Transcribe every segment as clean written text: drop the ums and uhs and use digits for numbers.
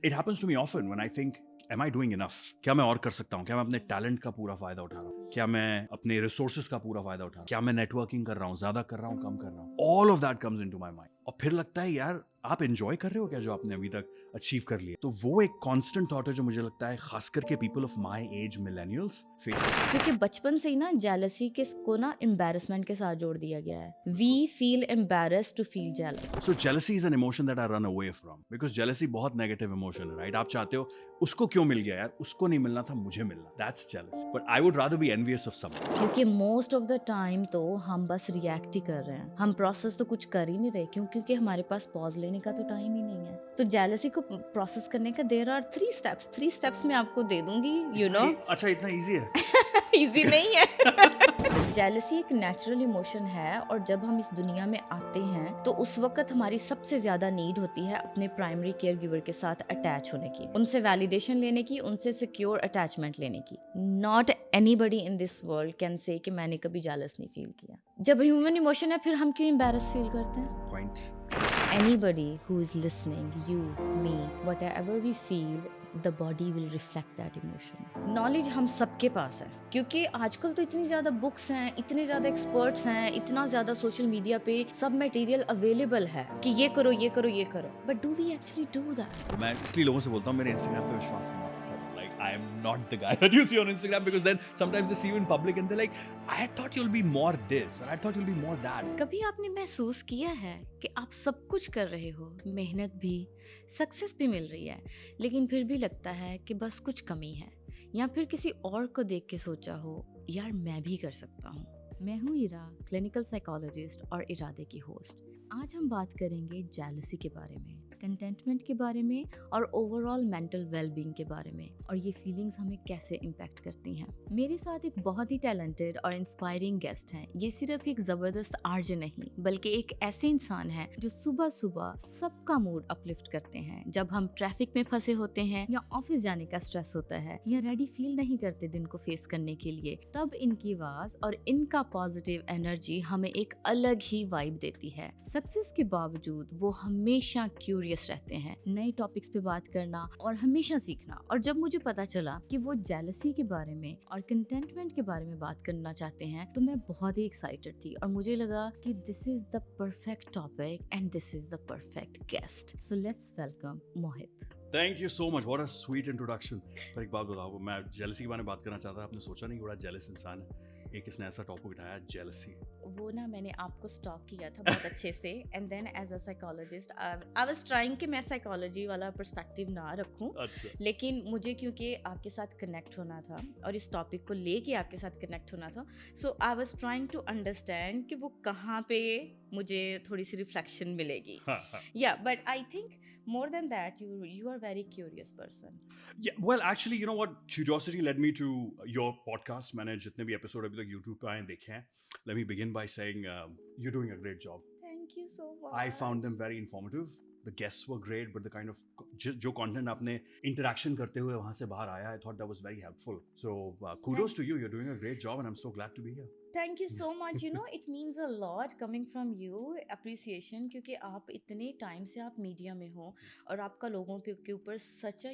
it happens to me often when I think, am I doing enough? क्या मैं और कर सकता हूँ? क्या मैं अपने टैलेंट का पूरा फायदा उठा रहा हूँ? क्या मैं अपने रिसोर्सेज का पूरा फायदा उठा रहा हूँ? क्या मैं नेटवर्किंग कर रहा हूँ? ज्यादा कर रहा हूँ? कम कर रहा हूँ? All of that comes into my mind. और फिर लगता है यार आप एंजॉय कर रहे हो क्या जो आपने अभी तक अचीव कर लिया? तो वो एक कांस्टेंट थॉट है जो मुझे लगता है खास करके people of my age millennials face करते क्योंकि बचपन से ही ना जेलसी को ना एम्बैरेसमेंट के साथ जोड़ दिया गया है. We feel embarrassed to feel jealous. हैं. So jealousy is an emotion that I run away from because jealousy बहुत नेगेटिव इमोशन है, राइट? आप चाहते हो उसको क्यों मिल गया यार, उसको नहीं मिलना था, मुझे मिलना. That's jealous. But I would rather be envious of someone. क्योंकि मोस्ट ऑफ द टाइम तो हम बस रिएक्ट ही कर रहे हैं, हम प्रोसेस तो कुछ कर ही नहीं रहे. क्योंकि हमारे पास पॉज लेने का तो टाइम ही नहीं है. तो जेलसी को प्रोसेस करने का देयर आर 3 स्टेप्स मैं आपको दे दूंगी, यू नो. अच्छा इतना इजी है? इजी नहीं है. जेलसी एक नेचुरल इमोशन है और जब हम इस दुनिया में आते हैं तो उस वक्त हमारी सबसे ज्यादा नीड होती है अपने प्राइमरी केयर गिवर के साथ अटैच होने की, उनसे वैलिडेशन लेने की, उनसे सिक्योर अटैचमेंट लेने की. Not anybody in this world can say कि मैंने कभी जेलस नहीं फील किया. जब ह्यूमन इमोशन है फिर हम क्यों एम्बैरस फील करते हैं? Point. Anybody who is listening, you, me, whatever we feel, the body will reflect that emotion. Knowledge हम सबके पास है क्योंकि आजकल तो इतनी ज़्यादा बुक्स हैं, इतने ज़्यादा एक्सपर्ट्स हैं, इतना ज़्यादा सोशल मीडिया पे सब मटेरियल अवेलेबल है कि ये करो ये करो ये करो. But do we actually do that? मैं इसलिए लोगों से बोलता हूँ मेरे इंस्टाग्राम पे विश्वास मत करो. Like I am not the guy that you see on Instagram because then sometimes they see you in public and they're like, I thought you'll be more this or I thought you'll be more that. कभी आपने महसूस किया है कि आप सब कुछ कर रहे हो, मेहनत भी, सक्सेस भी मिल रही है, लेकिन फिर भी लगता है कि बस कुछ कमी है, या फिर किसी और को देख के सोचा हो यार मैं भी कर सकता हूँ. मैं हूँ इरा, क्लिनिकल साइकोलॉजिस्ट और इरादे की होस्ट. आज हम बात करेंगे जेलसी के बारे में, कंटेंटमेंट के बारे में और ओवरऑल मेंटल वेलबींग के बारे में, और ये फीलिंग्स हमें कैसे इम्पैक्ट करती हैं. मेरे साथ एक बहुत ही टैलेंटेड और इंस्पायरिंग गेस्ट हैं. ये सिर्फ एक ज़बरदस्त आरजे नहीं बल्कि एक ऐसे इंसान है जो सुबह सुबह सबका मूड अपलिफ्ट करते हैं. जब हम ट्रैफिक में फंसे होते हैं या ऑफिस जाने का स्ट्रेस होता है या रेडी फील नहीं करते दिन को फेस करने के लिए, तब इनकी आवाज़ और इनका पॉजिटिव एनर्जी हमें एक अलग ही वाइब देती है. सक्सेस के बावजूद वो हमेशा क्यूरियस रहते हैं, नए टॉपिक्स पे बात करना और हमेशा सीखना. और जब मुझे पता चला कि वो जेलसी के बारे में और कंटेंटमेंट के बारे में बात करना चाहते हैं तो मैं बहुत ही एक्साइटेड थी और मुझे लगा कि this is the perfect topic and this is the perfect guest. So let's welcome Mohit. Thank you so much. What a sweet introduction. पर एक बात बताओ, मैं जेलसी के बारे में बात करना चाहता था. आपने सोचा नहीं कि बड़ा जेलस इंसान है, एक इसने ऐसा टॉपिक उठाया जेलसी. वो ना मैंने आपको स्टॉक किया था बहुत अच्छे से and then as a psychologist I was trying कि मैं साइकोलॉजी वाला पर्सपेक्टिव ना रखूं. अच्छा. लेकिन मुझे क्योंकि आपके साथ कनेक्ट होना था और इस टॉपिक को लेके आपके साथ कनेक्ट होना था, so I was trying to understand कि वो कहाँ पे मुझे थोड़ी सी रिफ्लेक्शन मिलेगी. या but I think more than that you are a very curious person. Yeah, well actually you know what, curiosity led me to your podcast. मैंने जितने भी एपिसोड अभी तक YouTube पे आए देखे हैं, let me begin by saying you're doing a great job. Thank you so much. I found them very informative. The guests were great, but the kind of जो content आपने interaction करते हुए वहाँ से बाहर आया, I thought that was very helpful. So kudos to you. You're doing a great job and I'm so glad to be here. Thank you so much. You know, it means a lot coming from you. Appreciation, क्योंकि आप इतने time से आप media में हो और आपका लोगों के ऊपर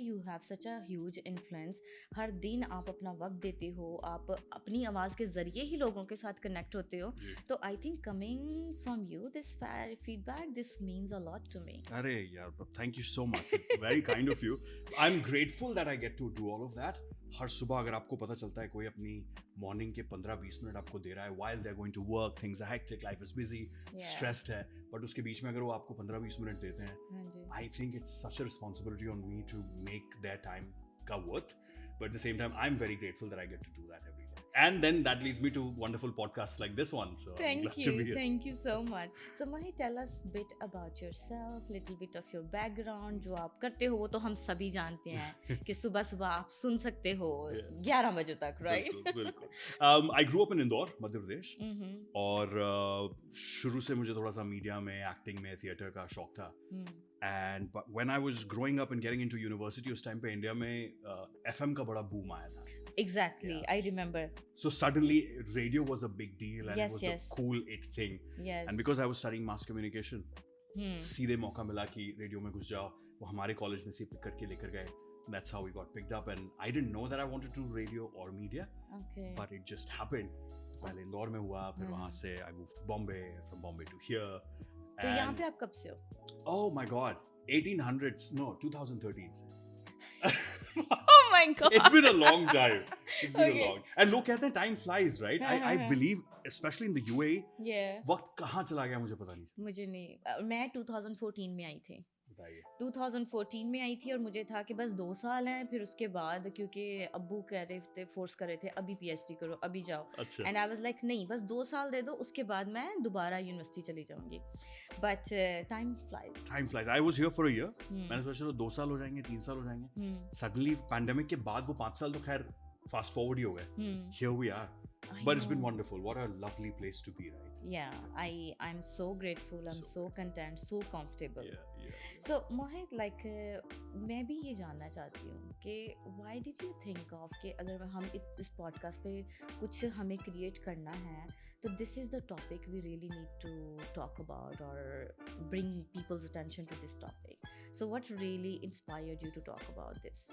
you have such a huge influence. हर दिन आप अपना वक्त देते हो, आप अपनी आवाज़ के ज़रिए ही लोगों के साथ कनेक्ट होते हो. तो I think coming from you, this feedback, this means a lot to me. अरे यार, thank you so much. It's very kind of you. I'm grateful that I get to do all of that. हर सुबह अगर आपको पता चलता है कोई अपनी मॉर्निंग के 15-20 मिनट आपको दे रहा है while they're going to work, things are hectic, life is busy, stressed है, but उसके बीच में अगर वो आपको 15-20 मिनट देते हैं, I think it's such a responsibility on me to make their time का worth, but at the same time I'm very grateful that I get to do that every day. And then that leads me to wonderful podcasts like this one. So thank I'm glad you, to be here. thank you so much. So Mohit, tell us a bit about yourself, little bit of your background. जो आप करते हो वो तो हम सभी जानते हैं कि सुबह सुबह आप सुन सकते हो 11 बजे तक, right? बिल्कुल. I grew up in Indore, Madhya Pradesh, और शुरू से मुझे थोड़ा सा मीडिया में, एक्टिंग में, थिएटर का शौक था. And when I was growing up and getting into university, उस टाइम पे इंडिया में FM का बड़ा बूम आया था. Exactly, Yeah. I remember. So suddenly radio was a big deal and Yes, it was yes. the cool it thing. Yes. And because I was studying mass communication, सीधे मौका मिला कि radio में घुस जाओ. वो हमारे कॉलेज में से पिक करके लेकर गए. That's how we got picked up, and I didn't know that I wanted to do radio or media, Okay. but it just happened. पहले इंदौर में हुआ, फिर वहाँ से I moved to Bombay, from Bombay to here. तो यहाँ And पे आप कब से हो? oh my God, 1800s, no, 2013s. Oh my God. It's been a long time. It's been Okay. a long. And लोग कहते हैं time flies, right? I हाँ. believe, especially in the UAE, Yeah. वक्त कहाँ चला गया मुझे पता नहीं. मुझे नहीं, मैं 2014 में आई थी. बताइए. 2014 में आई थी और मुझे था कि बस 2 साल हैं, फिर उसके बाद क्योंकि अब्बू कह रहे थे, फोर्स कर रहे थे अभी पीएचडी करो, अभी जाओ. अच्छा. एंड आई वाज लाइक नहीं, बस 2 साल दे दो, उसके बाद मैं दोबारा यूनिवर्सिटी चली जाऊंगी. But time flies. Time flies. I was here for a year. मैंने सोचा चलो 2 साल हो जाएंगे, 3 साल हो जाएंगे. Suddenly पैंडेमिक के बाद वो 5 साल तो खैर फास्ट फॉरवर्ड ही हो गए. Here we are. But it's been wonderful. What a lovely place to be, right? Yeah, I'm so grateful. I'm so content, so comfortable. Yeah. So Mohit, like मैं भी ये जानना चाहती हूँ कि why did you think of कि अगर हम इस podcast पे कुछ हमें create करना है, तो this is the topic we really need to talk about or bring people's attention to this topic. So what really inspired you to talk about this?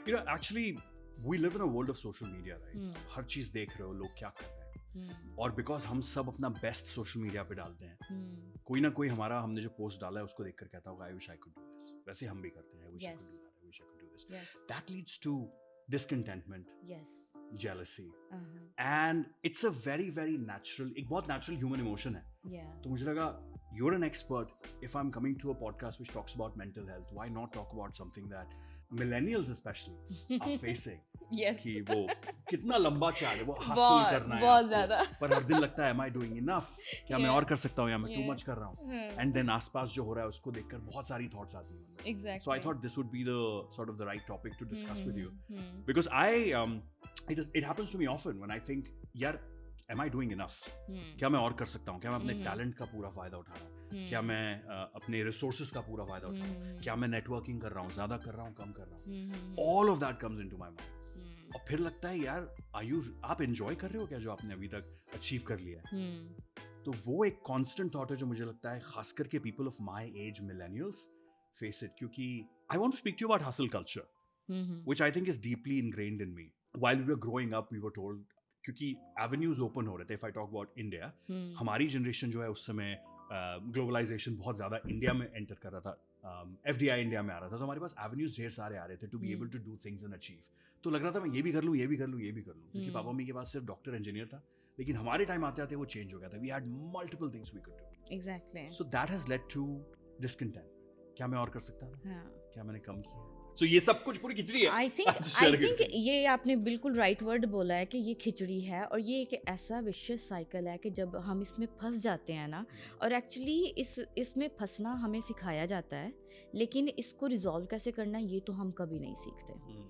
You know, actually, we live in a world of social media, right? हर चीज देख रहे हो, लोग क्या कर रहे हैं. और बिकॉज हम सब अपना बेस्ट सोशल मीडिया पे डालते हैं, कोई ना कोई हमारा हमने जो पोस्ट डाला है उसको देखकर कहता होगा I wish I could do this. वैसे हम भी करते हैं, I wish I could do that, I wish I could do this. That leads to discontentment, jealousy, and it's a very very natural, एक बहुत natural human emotion है. तो मुझे लगा you're an expert. If I'm coming to a podcast which talks about mental health, why not talk about something that millennials especially are facing? Yes. कि वो कितना लंबा चाल है, वो हासिल बहुत करना है बहुत आपको, ज्यादा. पर हर दिन लगता है am I doing enough? क्या मैं और कर सकता हूँ या मैं too Yeah. much कर रहा हूँ? And then आसपास जो हो रहा है उसको देखकर बहुत सारी thoughts आती हैं. Exactly. So I thought this would be the sort of the right topic to discuss with you, because it happens to me often when I think, यार, am I doing enough? क्या मैं और कर सकता हूँ? क्या मैं अपने टैलेंट का पूरा फायदा उठा रहा हूँ? क्या मैं अपने रिसोर्सेज का पूरा फायदा उठा रहा हूँ? क्या मैं नेटवर्किंग कर रहा हूँ, ज्यादा कर रहा हूँ, कम कर रहा हूँ? All of that comes into my mind. और फिर लगता है यार, आप एंजॉय कर रहे हो क्या जो आपने अभी तक अचीव कर लिया है? तो वो एक कांस्टेंट थॉट है जो मुझे लगता है खास करके people of my age, millennials, face it. क्योंकि I want to speak to you about hustle culture, which I think is deeply ingrained in me. While we were growing up, we were told, क्योंकि avenues open हो रहे थे. If I talk about India, हमारी generation जो है उस समय globalisation बहुत ज़्यादा इंडिया में एंटर कर रहा था, FDI इंडिया में आ रहा था, तो हमारे पास एवेन्यूज ढेर सारे आ रहे थे to be able to do things and achieve. तो लग रहा था मैं ये भी कर लूँ, ये भी कर लूँ, ये भी कर लूँ, क्योंकि पापा मम्मी के पास सिर्फ डॉक्टर इंजीनियर था. लेकिन हमारे टाइम आते आते वो चेंज हो गया था. We had multiple things we could do. Exactly. So that has led to discontentment. क्या मैं और कर सकता था? हाँ. क्या मैंने कम किया? सो ये सब कुछ पूरी खिचड़ी है. आई थिंक ये आपने बिल्कुल राइट वर्ड बोला है कि ये खिचड़ी है, और ये एक ऐसा विशियस साइकिल है कि जब हम इसमें फंस जाते हैं ना, और एक्चुअली इसमें फंसना हमें सिखाया जाता है, लेकिन इसको रिजॉल्व कैसे करना ये तो हम कभी नहीं सीखते.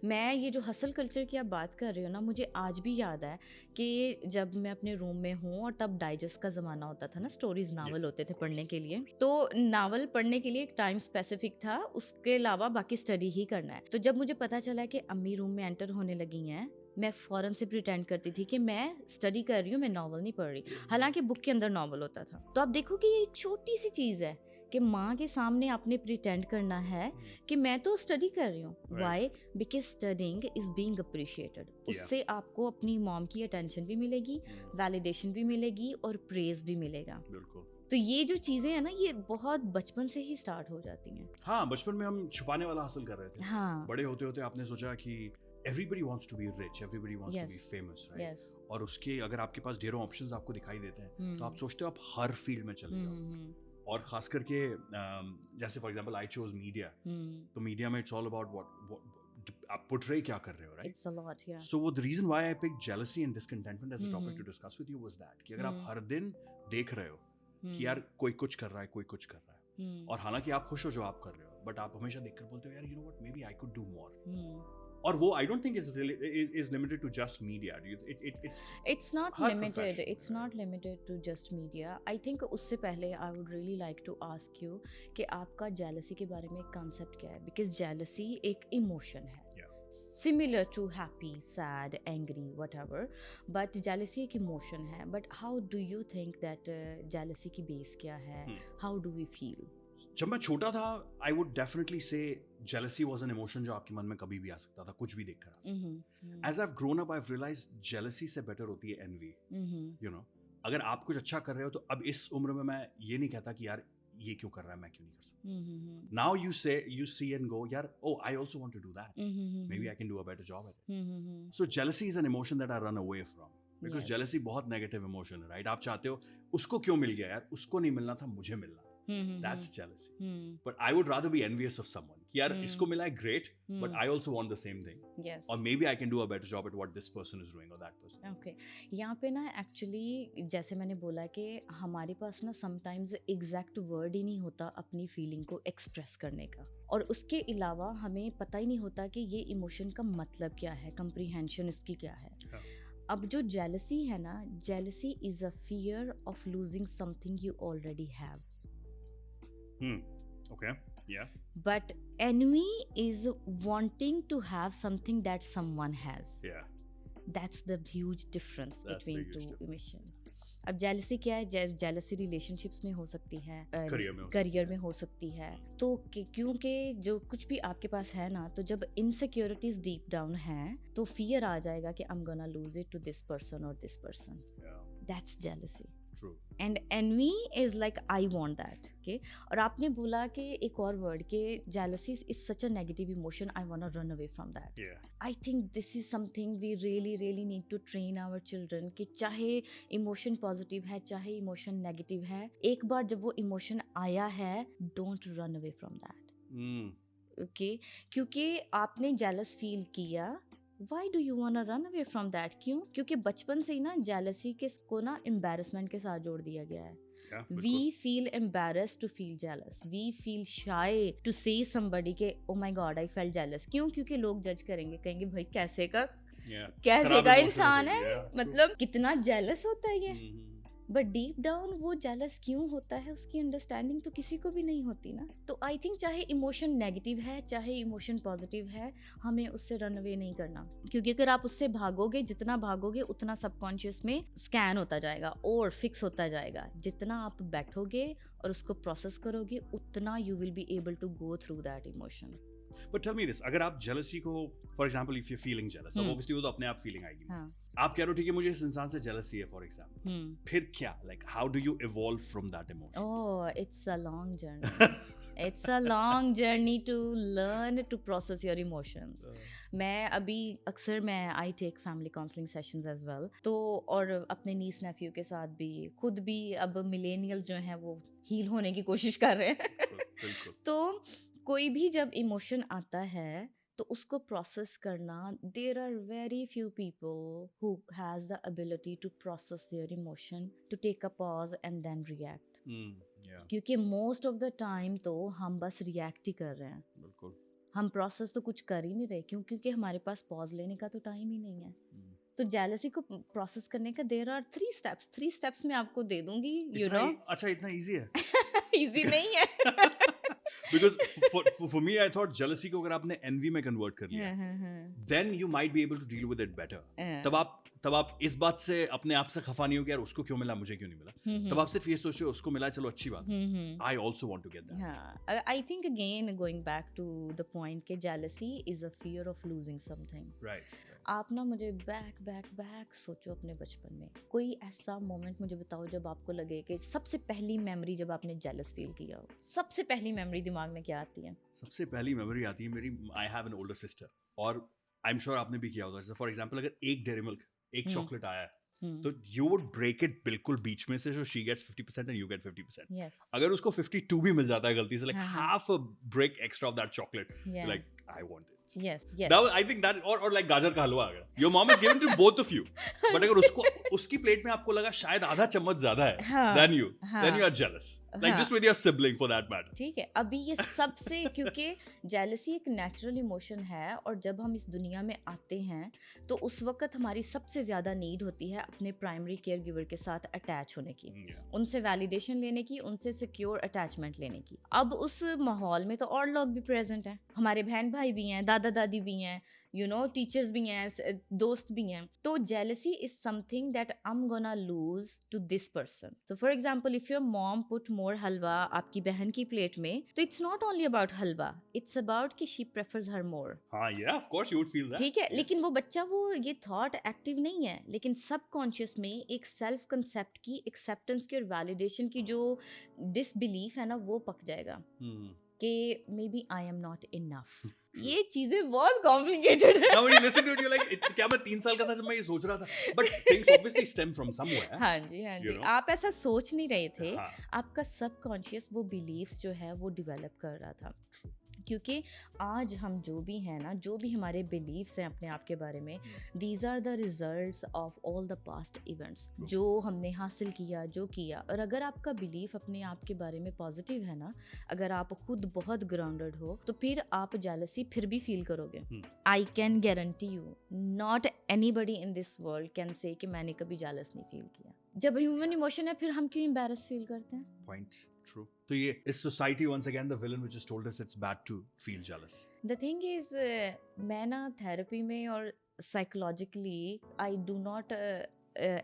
मैं ये जो हसल कल्चर की आप बात कर रही हो ना, मुझे आज भी याद है कि जब मैं अपने रूम में हूँ और तब डाइजेस्ट का ज़माना होता था ना, स्टोरीज नावल होते थे पढ़ने के लिए, तो नावल पढ़ने के लिए एक टाइम स्पेसिफिक था, उसके अलावा बाकी स्टडी ही करना है. तो जब मुझे पता चला कि अम्मी रूम में एंटर होने लगी हैं, मैं फ़ौरन से प्रिटेंड करती थी कि मैं स्टडी कर रही हूँ, मैं नॉवल नहीं पढ़ रही, हालांकि बुक के अंदर नॉवल होता था. तो आप देखो कि ये एक छोटी सी चीज़ है कि माँ के सामने आपने प्रिटेंड करना है कि मैं तो स्टडी कर रही हूँ. Why? Because studying is being appreciated. उससे आपको अपनी मॉम की अटेंशन भी मिलेगी, वैलिडेशन भी मिलेगी और प्रेज भी मिलेगा. बिल्कुल. तो ये जो चीज़ें हैं ना, ये बहुत बचपन से ही स्टार्ट हो जाती हैं. हाँ, बचपन में हम छुपाने वाला हासिल कर रहे थे. हाँ. बड़े होते होते आपने सोचा कि everybody wants to be rich, everybody wants to be famous, right? Yes. और उसके अगर आपके पास ढेरों ऑप्शंस आपको दिखाई देते हैं, तो आप सोचते हो आप हर फील्ड में चले जाओ. और खास करके जैसे for example I chose media, तो मीडिया में इट्स ऑल अबाउट व्हाट आप पोर्ट्रे क्या कर रहे हो, right? It's a lot, yeah. So the reason why I pick jealousy and discontentment as a topic to discuss with you was that कि अगर आप हर दिन देख रहे हो कि यार कोई कुछ कर रहा है, कोई कुछ कर रहा है, और हालांकि आप खुश हो जो आप कर रहे हो, बट आप हमेशा देखकर बोलते हो यार, you know what, maybe I could do more. और वो I don't think is limited to just media. It's not limited. It's not limited to just media. I think उससे पहले I would really like to ask you कि आपका jealousy के बारे में concept क्या है? Because jealousy एक emotion है. Similar to happy, sad, angry, whatever. But jealousy एक emotion है. But how do you think that jealousy की base क्या है? How do we feel? जब मैं छोटा था आई वुड डेफिनेटली से जेलसी वाज एन इमोशन जो आपके मन में कभी भी आ सकता था, कुछ भी देखकर आ सकता। As I have grown up I have realised jealousy से बेटर होती है एनवी। यू नो, अगर आप कुछ अच्छा कर रहे हो तो अब इस उम्र में मैं ये नहीं कहता कि यार ये क्यों कर रहा है, मैं क्यों नहीं कर सकता। Now you see and go, यार oh I also want to do that, maybe I can do a better job at it. So jealousy is an emotion that I run away from, because jealousy बहुत negative emotion है, right? आप चाहते हो उसको क्यों मिल गया यार, उसको नहीं मिलना था, मुझे मिलना। That's jealousy. But I would rather be envious of someone. कि यार इसको मिला है, great, but I also want the same thing. Yes. Or maybe I can do a better job at what this person is doing or that person. Okay. यहाँ पे ना actually जैसे मैंने बोला कि हमारे पास ना समटाइम्स एग्जैक्ट वर्ड ही नहीं होता अपनी फीलिंग को एक्सप्रेस करने का, और उसके अलावा हमें पता ही नहीं होता कि ये इमोशन का मतलब क्या है, कंप्रीहेंशन इसकी क्या है। अब जो जेलसी है ना, jealousy is a fear of losing something you already have. Okay. Yeah. But envy is wanting to have something that someone has. Yeah. That's the huge difference That's between the huge two difference. emotions. अब jealousy क्या है? Jealousy relationships में हो सकती है, career में हो सकती है। तो क्योंकि जो कुछ भी आपके पास है ना, तो जब इनसिक्योरिटीज डीप डाउन है तो फियर आ जाएगा कि I am gonna lose it to this person और this person. That's jealousy. True. And envy is like I want that, okay? और आपने बोला कि एक और वर्ड के jealousy is such a negative emotion, I want to run away from that. Yeah. I think this is something we really need to train our children कि चाहे emotion positive है चाहे इमोशन नेगेटिव है, एक बार जब वो emotion आया है, don't run away from that. Okay? क्योंकि आपने jealous फील किया, Why do you wanna run away from that? क्यों? क्योंकि बचपन से ही ना जेलसी को ना एम्बैरेसमेंट के साथ जोड़ दिया गया है। We feel embarrassed to feel jealous. We feel shy to say somebody के oh my god I felt jealous. क्यों? क्योंकि लोग जज करेंगे, कहेंगे भाई कैसे का इंसान है, मतलब कितना जेलस होता है ये। बट डीप डाउन वो जेलस क्यों होता है, उसकी अंडरस्टैंडिंग तो किसी को भी नहीं होती ना। तो आई थिंक चाहे इमोशन नेगेटिव है चाहे इमोशन पॉजिटिव है, हमें उससे रन अवे नहीं करना, क्योंकि अगर आप उससे भागोगे, जितना भागोगे उतना सबकॉन्शियस में स्कैन होता जाएगा और फिक्स होता जाएगा। जितना आप बैठोगे और उसको प्रोसेस करोगे, उतना you will be able to go through that emotion. But tell me this, अगर आप jealousy को, for example, if you're feeling jealous, अब obviously वो तो अपने आप feeling आएगी। आप कह रहे हो ठीक है मुझे इस इंसान से jealousy है, for example, फिर क्या? Like how do you evolve from that emotion? Oh, it's a long journey. It's a long journey to learn to process your emotions. मैं अभी अक्सर I take family counseling sessions as well. तो और अपने niece nephew के साथ भी, खुद भी अब millennials जो हैं वो heal होने की कोशिश कर रहे हैं। तो कोई भी जब इमोशन आता है तो उसको प्रोसेस करना, there are very few people who has the ability to process their emotion, to take a pause and then react. क्योंकि मोस्ट ऑफ द टाइम तो हम बस रिएक्ट ही कर रहे हैं। बिल्कुल, हम प्रोसेस तो कुछ कर ही नहीं रहे, क्योंकि हमारे पास पॉज लेने का तो टाइम ही नहीं है। तो जेलसी को प्रोसेस करने का देयर आर 3 स्टेप्स मैं आपको दे दूंगी, यू नो। अच्छा, इतना इजी है? इजी नहीं है। Because for me, I thought jealousy को अगर आपने envy में convert कर लिया, then you might be able to deal with it better. तब आप इस बात से अपने आप से खफा नहीं हो कि यार उसको क्यों मिला, मुझे क्यों नहीं मिला। तब आप सिर्फ ये सोचो उसको मिला, चलो अच्छी बात। I also want to get that. I think again going back to the point कि jealousy is a fear of losing something. Right. आप ना मुझे बैक सोचो अपने बचपन में, कोई ऐसा मोमेंट मुझे बताओ जब आपको लगे कि सबसे पहली मेमोरी जब आपने जेलस फील किया हो। सबसे पहली मेमोरी दिमाग में क्या आती है? सबसे पहली मेमोरी आती है मेरी, I have an older sister, और आई एम श्योर आपने भी किया होगा। जैसे फॉर एग्जांपल अगर एक डेयरी मिल्क, एक चॉकलेट आया है, तो यू वुड ब्रेक इट बिल्कुल बीच में से, so she gets 50% and you get 50%. Yes. अगर उसको 52 भी मिल जाता है गलती से, like half a brick extra of that chocolate, like I want it. Yes. That was, I think that, or like गाजर का हलवा, अगर your mom is given to both of you, but अगर उसकी प्लेट में आपको लगा शायद आधा चम्मच ज्यादा है, then you are jealous, like just with your sibling for that matter. ठीक है, अभी ये सबसे क्योंकि जेलसी एक नेचुरल इमोशन है, और जब हम इस दुनिया में आते हैं तो उस वक्त हमारी सबसे ज्यादा नीड होती है अपने प्राइमरी केयर गिवर के साथ अटैच होने की, उनसे वैलिडेशन लेने की, उनसे सिक्योर अटैचमेंट लेने की। अब उस माहौल में तो और लोग भी प्रेजेंट हैं, हमारे बहन भाई भी हैं, दादा दादी भी हैं, यू नो टीचर्स भी हैं, दोस्त भी हैं. तो jealousy is something that I'm gonna lose to this person. So for example, if your mom put more halwa आपकी बहन की प्लेट में, तो it's not only about halwa, it's about कि she prefers her more. हाँ, yeah, of course you would feel that. ठीक है, Yeah. लेकिन वो बच्चा वो ये थॉट एक्टिव नहीं है, लेकिन सबकॉन्शियस में एक सेल्फ कंसेप्ट की, एक्सेप्टेंस की और वैलिडेशन की जो डिसबिलीफ है ना, वो पक जाएगा Hmm. कि maybe I am not enough. ये चीजें बहुत कॉम्प्लिकेटेड है. Now when you listen to it, you're like, क्या मैं 3 साल का था जब मैं ये सोच रहा था? But things obviously stem from somewhere. हाँ जी, हाँ You जी. know? आप ऐसा सोच नहीं रहे थे. हाँ, आपका सबकॉन्शियस वो बिलीव्स जो है वो डेवलप कर रहा था. क्योंकि आज हम जो भी हैं ना, जो भी हमारे बिलीव्स हैं अपने आप के बारे में, these are the results of all the past events, जो हमने हासिल किया, जो किया. और अगर आपका बिलीफ अपने आप के बारे में पॉजिटिव है ना, अगर आप खुद बहुत ग्राउंडेड हो, तो फिर आप जेलसी फिर भी फील करोगे. I can guarantee you, not anybody in this world can say कि मैंने कभी जेलस नहीं फील किया. जब ह्यूमन इमोशन है, फिर हम क्यों एम्बैरस फील करते हैं? point. True. So ये is society once again the villain which has told us it's bad to feel jealous. The thing is, मैं ना थेरेपी में और psychologically I do not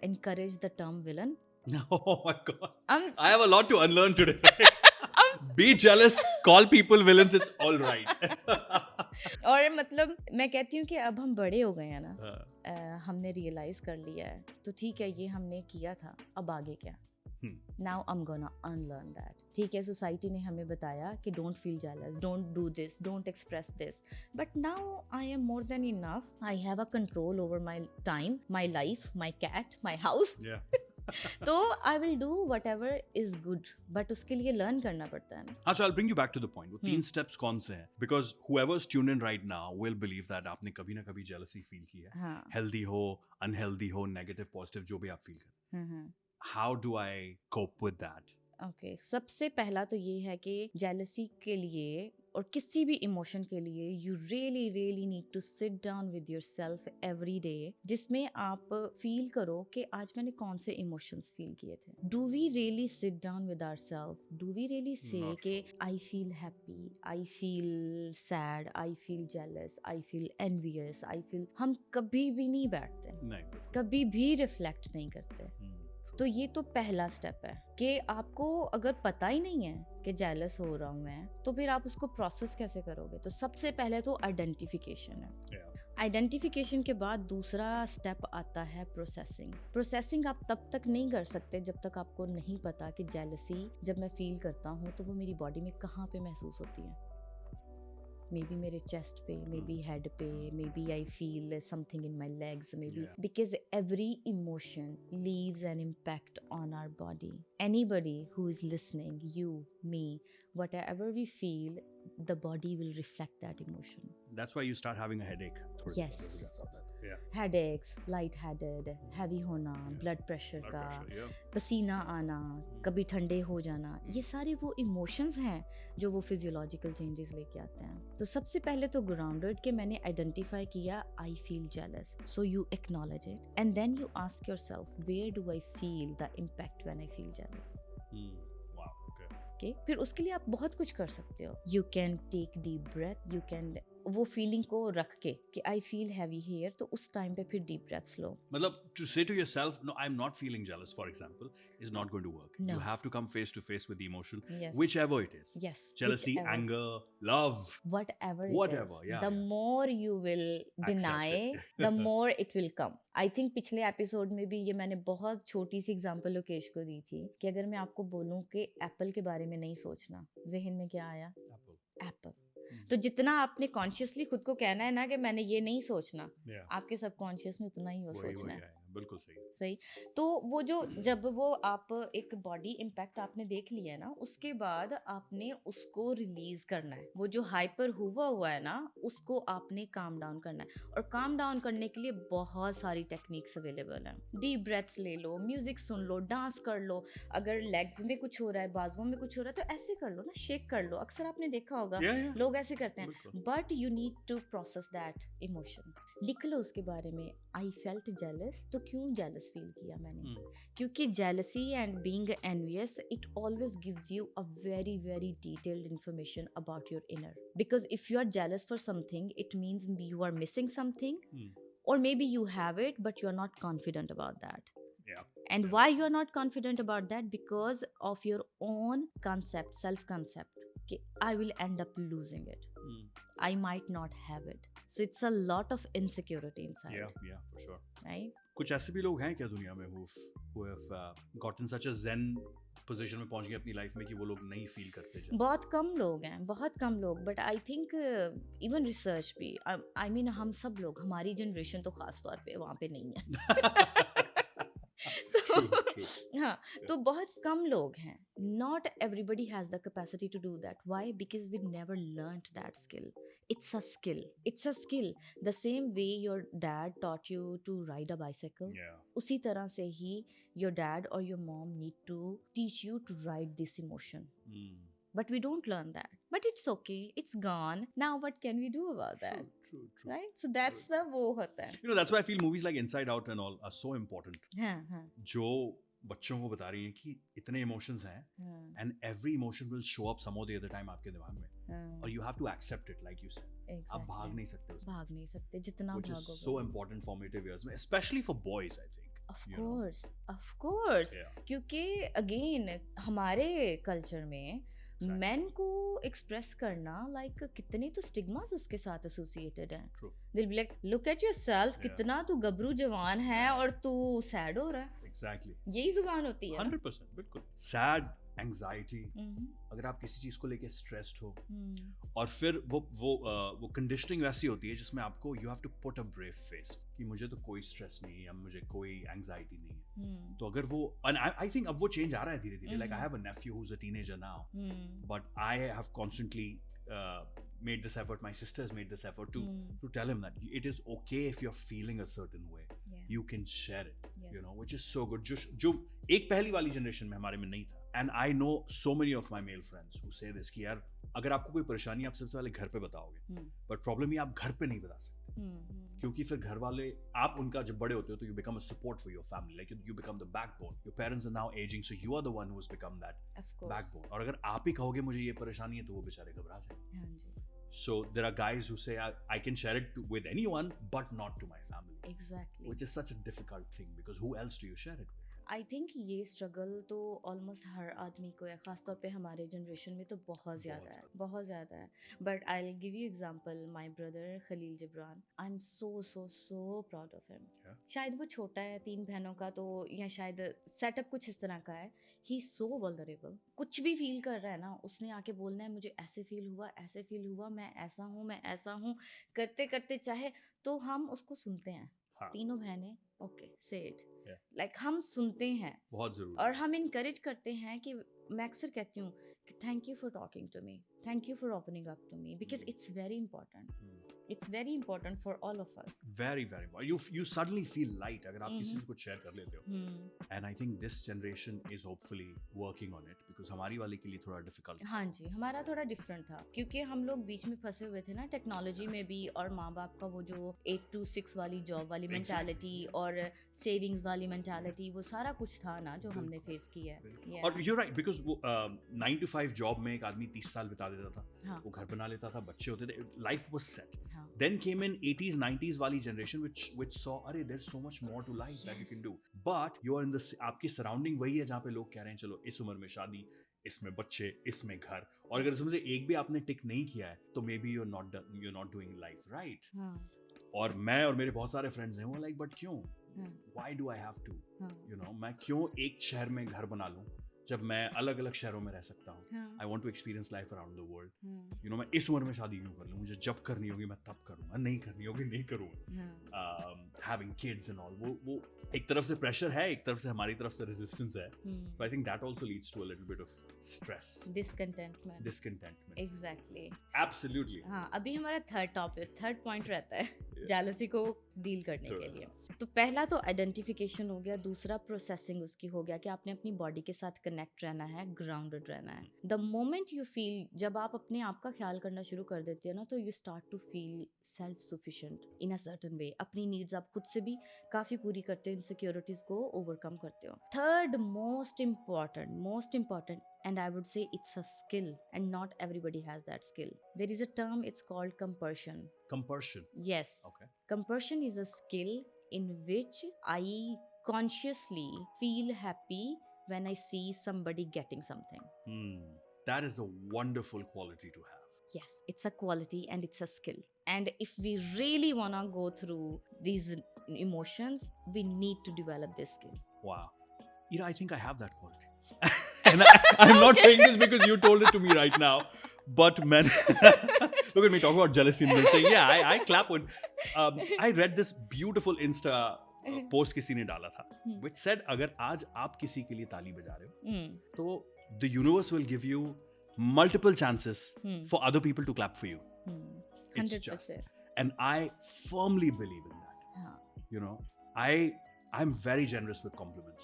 encourage the term villain. Oh my god. I'm I have a lot to unlearn today. Be jealous, call people villains, it's all right. और मतलब मैं कहती हूँ कि अब हम बड़े हो गए हैं ना, हाँ. हमने रियलाइज कर लिया है, तो ठीक है, ये हमने किया था, अब आगे क्या? Now I am gonna unlearn that. ठीक है, सोसाइटी ने हमें बताया कि don't feel jealous, don't do this, don't express this, but now I am more than enough. I have a control over my time, my life, my cat, my house. Yeah. तो I will do whatever is good, but उसके लिए learn करना पड़ता है ना. हाँ, so I'll bring you back to the point. वो 3 steps कौन से हैं? Because whoever's tuned in right now will believe that आपने कभी ना कभी jealousy feel की है. हाँ. Healthy हो, unhealthy हो, negative, positive, जो भी आप feel करें. How do I cope with that? Okay, सबसे पहला तो ये है कि जेलसी के लिए और किसी भी इमोशन के लिए you really really need to sit down with yourself every day, जिसमें आप फील करो कि आज मैंने कौन से इमोशंस फील किए थे. Do we really sit down with ourselves? Do we really say Not कि I feel happy, I feel sad, I feel jealous, I feel envious, I feel. हम कभी भी नहीं बैठते, नहीं. कभी भी रिफ्लेक्ट नहीं करते. तो ये तो पहला स्टेप है कि आपको अगर पता ही नहीं है कि जेलस हो रहा हूँ मैं, तो फिर आप उसको प्रोसेस कैसे करोगे? तो सबसे पहले तो आइडेंटिफिकेशन है. आइडेंटिफिकेशन के बाद दूसरा स्टेप आता है प्रोसेसिंग. प्रोसेसिंग आप तब तक नहीं कर सकते जब तक आपको नहीं पता कि जेलसी जब मैं फील करता हूँ तो वो मेरी बॉडी में कहाँ पे महसूस होती है. मे बी मेरे चेस्ट पे, मे बी हेड पे, maybe I feel something in my legs, maybe because every emotion leaves an impact on our body. Anybody who is listening, you, me, whatever we feel, the body will reflect that emotion. That's why you start having a headache. Yes. Yeah. Headaches, light-headed, heavy होना, blood pressure Blood का, pressure, yeah. पसीना आना, कभी ठंडे हो जाना, ये सारे वो इमोशंस हैं जो वो फिजियोलॉजिकल चेंजेस लेके आते हैं. तो सबसे पहले तो ग्राउंडेड के मैंने आइडेंटिफाई किया I feel jealous, so you acknowledge it and then you ask yourself where do I feel the impact when I feel jealous. Wow. Okay. Okay? फिर उसके लिए आप बहुत कुछ कर सकते हो. You can take deep breath, you can वो फीलिंग को रख के कि आई फील हैवी हियर, तो उस टाइम पे फिर डीप ब्रेथ्स लो. मतलब to say to yourself, no, I'm not feeling jealous, for example, is not going to work. No. You have to come face to face with the emotion, Yes. whichever it is. Yes. Jealousy, whichever. anger, love. Whatever Whatever, it is, yeah, the yeah. more you will deny, Accept the more it will come. I think पिछले episode में भी ये मैंने बहुत छोटी सी example Lokesh को दी थी कि अगर मैं आपको बोलूं कि एप्पल के बारे में नहीं सोचना, जहन में क्या आया? Apple. एप्पल. तो जितना आपने कॉन्शियसली खुद को कहना है ना कि मैंने ये नहीं सोचना, Yeah. आपके सबकॉन्शियस ने उतना ही वो सोचना है. बिल्कुल सही. सही. तो वो जो जब वो आप एक बॉडी इम्पैक्ट आपने देख लिया है ना, उसके बाद आपने उसको रिलीज करना है. वो जो हाइपर हुआ है ना, उसको आपने काम डाउन करना है. और काम डाउन करने के लिए बहुत सारी टेक्निक्स अवेलेबल हैं. डीप ब्रेथ्स ले लो, म्यूजिक सुन लो, डांस कर लो. अगर लेग्स में कुछ हो रहा है, बाजुओं में कुछ हो रहा है, तो ऐसे कर लो ना, शेक कर लो. अक्सर आपने देखा होगा Yeah. लोग ऐसे करते हैं. बिल्कुल. But you need to process that emotion. लिख लो उसके बारे में, आई फेल्ट जेलस, तो क्यों जेलस फील किया मैंने? Hmm. क्योंकि jealousy and being envious, it always gives you a very very detailed information about your inner, because if you are jealous for something, it means you are missing something, Hmm. or maybe you have it but you are not confident about that. Yeah. And Yeah. why you are not confident about that? Because of your own concept, self concept. Okay, I will end up losing it, Hmm. I might not have it. So it's a lot of insecurity inside. Yeah, for sure. Right? कुछ ऐसे भी लोग हैं क्या दुनिया में who have gotten such a zen position में पहुंच गए अपनी लाइफ में कि वो लोग नहीं फील करते jealous? बहुत कम लोग हैं, बहुत कम लोग, but I think even research भी, आई मीन हम सब लोग, हमारी जनरेशन तो खास तौर पे वहाँ पे नहीं है। True, true. हाँ, तो बहुत कम लोग हैं. Not everybody has the capacity to do that. Why? Because we never learned that skill. It's a skill. It's a skill. The same way your dad taught you to ride a bicycle. Yeah. उसी तरह से ही your dad or your mom need to teach you to ride this emotion. Hmm. But we don't learn that. But it's okay. It's gone. Now what can we do about that? True. Right? So that's the वो होता है. You know, that's why I feel movies like Inside Out and all are so important. हाँ हाँ जो बच्चों को बता रही हैं कि इतने इमोशंस हैं हाँ and every emotion will show up some or the other time आपके दिमाग में, हाँ. और you have to accept it like you said. आप Exactly. भाग नहीं सकते उससे, भाग नहीं सकते जितना which is भागोगे. so important formative years में, especially for boys I think. Of you know. course. Yeah. क्योंकि अगेन हमारे कल्चर में Exactly. मेन को एक्सप्रेस करना लाइक कितने तो स्टिग्मास उसके साथ एसोसिएटेड हैं. True. दिल be like look at yourself, Yeah. कितना तू गबरू जवान है Yeah. और तू सैड हो रहा है. Exactly. यही जुबान होती है ना. 100% बिल्कुल. Sad, anxiety, हम्म, अगर आप किसी चीज को लेके स्ट्रेस्ड हो, हम्म, और फिर वो कंडीशनिंग वैसी होती है जिसमें आपको you have to put a brave face कि मुझे तो कोई स्ट्रेस नहीं है या मुझे कोई एंजाइटी नहीं है. हम्म, तो अगर वो, आई थिंक अब वो चेंज आ रहा है धीरे धीरे. Like I Mhm. Have a nephew who is a teenager now, hmm, but I have constantly made this effort. My sister has made this effort to hmm, to tell him that it is okay if you're feeling a certain way. yeah, You can share it, yes. you know, which is so good. जो एक पहली वाली generation में हमारे में नहीं था. And I know so many of my male friends who say this कि यार अगर आपको कोई परेशानी आप सबसे पहले घर पे बताओगे, हम्म, but प्रॉब्लम ये आप घर पे नहीं बता सकते, क्योंकि फिर घर वाले, आप उनका जब बड़े होते हो तो you become a support for your family, like you become the backbone. Your parents are now aging, so you are the one who has become that Of course. backbone. और अगर आप ही कहोगे मुझे ये परेशानी है तो वो बेचारे घबरा जाएंगे. हाँ जी. So there are guys who say I can share it with anyone but not to my family, Exactly. which is such a difficult thing because who else do you share it with? I think ये struggle तो almost हर आदमी को है, खासतौर पे हमारे generation में तो बहुत ज़्यादा है, बहुत ज़्यादा है. But I will give you example, my brother Khalil Gibran, I am so proud of him. Yeah. शायद वो छोटा है 3 बहनों का, तो या शायद सेटअप कुछ इस तरह का है. ही सो वल्नरेबल. कुछ भी फील कर रहा है ना, उसने आके बोलना है मुझे ऐसे फील हुआ, मैं ऐसा हूँ, करते करते चाहे तो हम उसको सुनते हैं. हाँ. तीनों बहनें ओके से इट, Yeah. लाइक हम सुनते हैं बहुत जरूरी और है. हम इनकरेज करते हैं कि मैं अक्सर कहती हूँ कि thank you for talking to me, thank you for opening up to me, because it's very important for all of us. very you suddenly feel light अगर आप किसी Mhm. से कुछ शेयर कर लेते हो. And I think this generation is hopefully working on it because हमारी वाले के लिए थोड़ा difficult. हाँ जी, हमारा थोड़ा डिफरेंट था क्योंकि हम लोग बीच में फंसे हुए थे ना टेक्नोलॉजी में भी, और माँ बाप का वो जो 8 to 6 वाली जॉब वाली Exactly. मेंटालिटी और सेविंग्स वाली मेंटालिटी, वो सारा कुछ था ना जो हमने फेस किया है. Yeah. और you're right because वो 9 to 5 जॉब में एक आदमी 30 साल बिता देता था. हाँ. वो घर बना लेता था, बच्चे होते थे, life was set. हाँ. Then came in 80s 90s वाली generation which saw अरे there's so much more to life that you can do, but you are in the आपकी surrounding वही है जहाँ पे लोग कह रहे हैं चलो इस उम्र में शादी, इसमें बच्चे, इसमें घर, और अगर इसमें से एक भी आपने टिक नहीं किया है तो may be you're not doing life right. हाँ. और मैं और मेरे बहुत सारे फ्रेंड्स हैं वो लाइक बट क्यों, हाँ. why do I have to, हाँ. you know, मैं क्यों एक शहर में घर बना लूं जब मैं अलग अलग शहरों में रह सकता हूँ. हाँ. I want to experience life around the world. हाँ. You know, मैं इस उम्र में शादी क्यों कर लूँ, मुझे जब करनी होगी मैं तब करूँगा, नहीं करनी होगी नहीं करूँगा. हाँ. Having kids and all, वो एक तरफ से प्रेशर है, एक तरफ से हमारी तरफ से रेजिस्टेंस है. So I think that also leads to a little bit of stress, discontentment. Exactly. Absolutely. हाँ, अभी हमारा थर्ड पॉइंट रहता है Yeah. जेलसी को डील करने Sure. के लिए. तो पहला तो आइडेंटिफिकेशन हो गया, दूसरा प्रोसेसिंग उसकी हो गया कि आपने अपनी बॉडी के साथ कनेक्ट रहना है, ग्राउंडेड रहना है. द मोमेंट यू फील, जब आप अपने आप का ख्याल करना शुरू कर देते हो ना, तो you start to feel self sufficient in a certain way. अपनी नीड्स आप खुद से भी काफ़ी पूरी करते हो, इनसिक्योरिटीज़ को ओवरकम करते हो. Third most important and I would say it's a skill and not everybody has that skill. There is a term, it's called compersion. Compersion. Yes. Okay. Compersion is a skill in which I consciously feel happy when I see somebody getting something. That is a wonderful quality to have. Yes, it's a quality and it's a skill. And if we really want to go through these emotions, we need to develop this skill. Wow. I think I have that quality. And I'm not saying this because you told it to me right now, but man, look at me talking about jealousy and then saying, yeah, I clap when I read this beautiful Insta post किसी ने डाला था, which said अगर आज आप किसी के लिए ताली बजा रहे हो, तो the universe will give you multiple chances for other people to clap for you. 100%. And I firmly believe in that. You know, I'm very generous with compliments,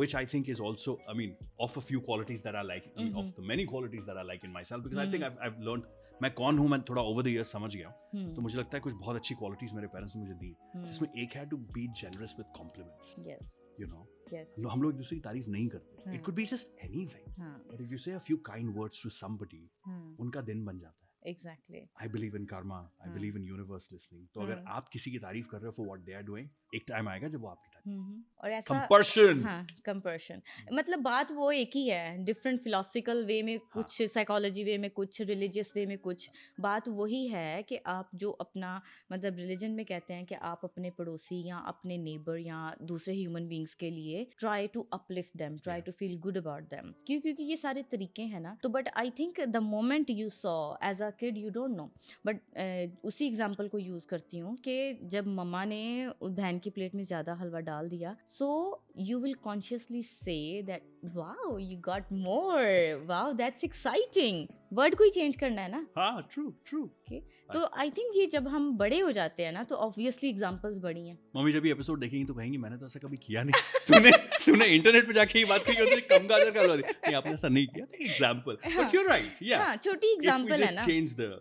which I think is also, I mean, of a few qualities that I like, of the many qualities that I like in myself, because I think I've learned, मैं कौन हूँ, मैं थोड़ा over the years समझ गया हूँ, तो मुझे लगता है कुछ बहुत अच्छी qualities मेरे parents ने मुझे दी, जिसमें एक है to be generous with compliments. Yes. You know, Yes. हम लोग एक दूसरे की तारीफ नहीं करते. It could be just anything, but if you say a few kind words to somebody, उनका दिन बन जाता है. Exactly. I believe in karma. I believe in universe listening. तो अगर आप किसी की तारीफ कर रहे हो for what they are doing, एक टाइम आएगा जब वो आपकी और ऐसा Compersion. हाँ, कंपर्शन मतलब बात वो एक ही है, डिफरेंट फिलोसफिकल वे में कुछ, साइकोलॉजी वे में कुछ, रिलीजियस वे में कुछ. बात वही है कि आप जो अपना मतलब रिलीजन में कहते हैं कि आप अपने पड़ोसी या अपने नेबर या दूसरे ह्यूमन बींग्स के लिए try to uplift them, try to feel good about them. क्योंकि ये सारे तरीके हैं ना. तो but I think the moment you saw as a kid you don't know, but उसी एग्जाम्पल को यूज़ करती हूँ कि जब मम्मा ने बहन की प्लेट में ज़्यादा हलवा डाल दिया, so you will consciously say that wow you got more, wow that's exciting. Word को ही चेंज करना है ना. हाँ, true. Okay. तो आई थिंक ये जब हम बड़े हो जाते हैं ना तो ऑब्वियसली एग्जांपल्स बड़ी हैं. मम्मी जब ये एपिसोड देखेंगी तो कहेंगी मैंने तो ऐसा कभी किया नहीं. तूने इंटरनेट पे जाके ये बात की, कम गाजर का हलवा दिया. नहीं, आपने ऐसा नहीं किया. Example, but you are right. या हाँ, छोटी एग्जांपल है ना. Change the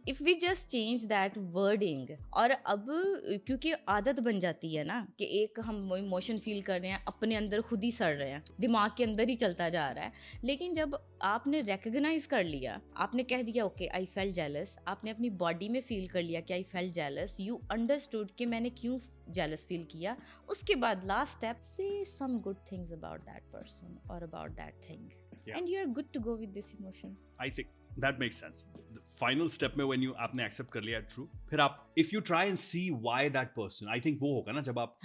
if we just change that wording, और अब क्योंकि आदत बन जाती है ना कि एक हम इमोशन फील कर रहे हैं, अपने अंदर खुद ही सड़ रहे हैं, दिमाग के अंदर ही चलता जा रहा है. लेकिन जब आपने रिकग्नाइज कर लिया, आपने कह दिया ओके आई फेल्ट जेलस, आपने अपनी बॉडी में फील कर लिया कि I felt jealous, you understood कि मैंने क्यों जेलस फील किया. उसके बाद last step, say some good things about that person और about that thing, and you are good to go with this emotion. I think that makes sense. The final step में when you आपने accept कर लिया true, फिर आप if you try and see why that person, I think वो होगा ना जब आप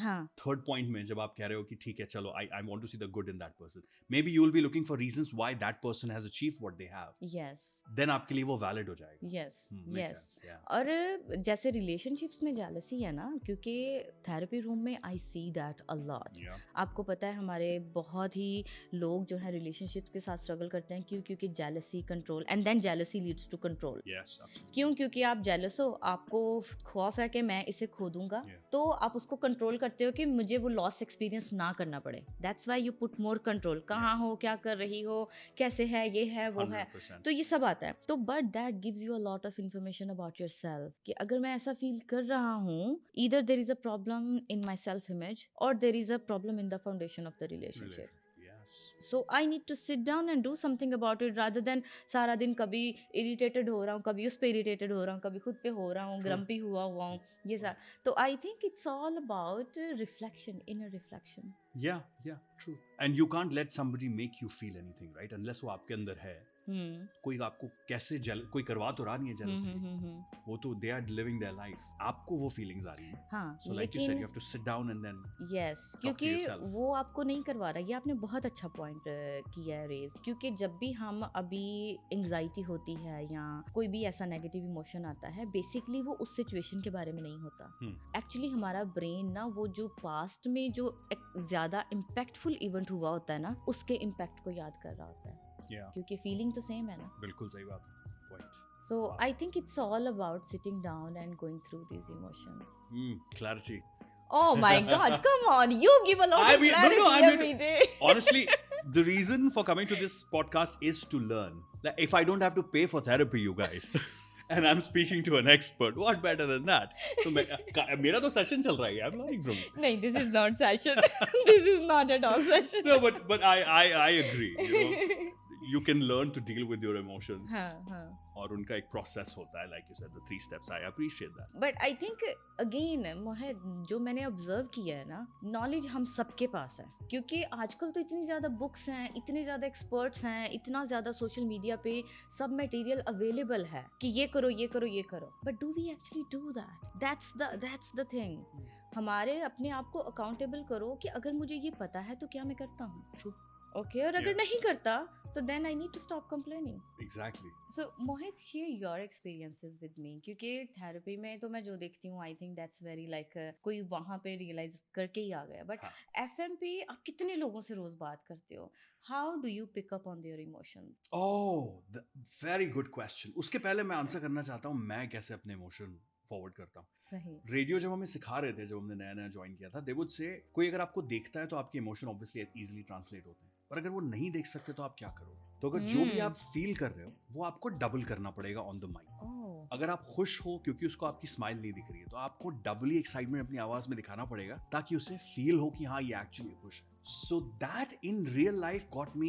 third point में जब आप कह रहे हो कि ठीक है चलो I want to see the good in that person, maybe you will be looking for reasons why that person has achieved what they have. Yes. Then आपके लिए वो valid हो जाएगा. Yes. Makes sense. Yeah. और जैसे relationships में jealousy है ना, क्योंकि therapy room में I see that a lot. Yeah. आपको पता है हमारे बहुत ही लोग जो है relationships के साथ struggle करते हैं क्योंकि jealousy, control, and then jealousy leads to control. Yes, absolutely. क्यों? क्योंकि आप jealous हो, आपको खौफ है कि मैं इसे खो दूंगा, तो आप उसको कंट्रोल करते हो कि मुझे वो लॉस एक्सपीरियंस ना करना पड़े. That's why you put more control. कहाँ हो, क्या कर रही हो, कैसे है, ये है, वो 100%. है, तो ये सब आता है. तो but that gives you a lot of information about yourself कि अगर मैं ऐसा फील कर रहा हूँ, either there is a problem in my self image और there is a problem in the foundation of the relationship. So I need to sit down and do something about it rather than सारा दिन कभी irritated हो रहा हूँ, कभी उस पे irritated हो रहा हूँ, कभी खुद पे हो रहा हूँ, grumpy हुआ हूँ, ये सारा. तो I think it's all about reflection, inner reflection. Yeah, true. And you can't let somebody make you feel anything, right? Unless वो आपके अंदर है. कोई आपको कैसे कोई करवा तो रहा नहीं है jealousy. वो तो they are living their life. आपको वो feelings आ रही हैं. हाँ, so like you said, you have to sit down and then yes, क्योंकि वो आपको नहीं करवा रहा. ये आपने बहुत अच्छा पॉइंट किया है रेज. क्योंकि जब भी हम अभी एंग्जाइटी होती है या कोई भी ऐसा नेगेटिव इमोशन आता है, बेसिकली वो उस सिचुएशन के बारे में नहीं होता. एक्चुअली हमारा ब्रेन ना वो जो पास्ट में जो ज्यादा इम्पैक्टफुल इवेंट हुआ होता है ना, उसके इम्पैक्ट को याद कर रहा होता है. क्योंकि फीलिंग तो सेम है ना. बिल्कुल सही बात है. Point. So I think it's all about sitting down and going through these emotions. Clarity. Oh my God, come on. You give a lot of clarity every day. Honestly, the reason for coming to this podcast is to learn. Like, if I don't have to pay for therapy, you guys, and I'm speaking to an expert. What better than that? So मेरा तो session चल रहा है. I'm learning from you. नहीं, this is not session. This is not at all session. No, but I agree. You know, you can learn to deal with your emotions. हाँ. और उनका एक process होता है, like you said, the 3 steps. I appreciate that. But I think again मोहित, जो मैंने observe किया है ना, नॉलेज हम सबके पास है, क्योंकि आजकल तो इतनी ज़्यादा बुक्स हैं, इतने ज़्यादा एक्सपर्ट्स हैं, इतना ज़्यादा सोशल मीडिया पे सब मटेरियल अवेलेबल है कि ये करो ये करो ये करो. But do we actually do that? That's the thing. हमारे अपने आप को अकाउंटेबल करो कि अगर मुझे ये पता है तो क्या मैं करता हूँ. ओके, और अगर नहीं करता तो then I need to stop complaining. Exactly. So Mohit, share your experiences with me, क्योंकि थेरेपी में तो मैं जो देखती हूँ, I think that's very like कोई वहाँ पे रियलाइज करके ही आ गया. बट एफएम पे आप कितने लोगों से रोज बात करते हो? How do you pick up on their emotions? Oh, very good question. उसके पहले मैं आंसर करना चाहता हूँ मैं कैसे अपने इमोशन फॉरवर्ड करता हूँ. सही. रेडियो जब हमें सिखा रहे थे, जब हमने नया नया ज्वाइन किया था, दे वुड से कोई अगर आपको देखता है तो आपके इमोशन ऑब्वियसली इजीली ट्रांसलेट होते हैं, पर अगर वो नहीं देख सकते तो आप क्या करोगे? तो अगर जो भी आप फील कर रहे हो वो आपको डबल करना पड़ेगा ऑन द माइक. अगर आप खुश हो क्योंकि उसको आपकी स्माइल नहीं दिख रही है, तो आपको डबली एक्साइटमेंट अपनी आवाज में दिखाना पड़ेगा ताकि उसे फील हो कि हाँ ये एक्चुअली खुश है. So that in real life got me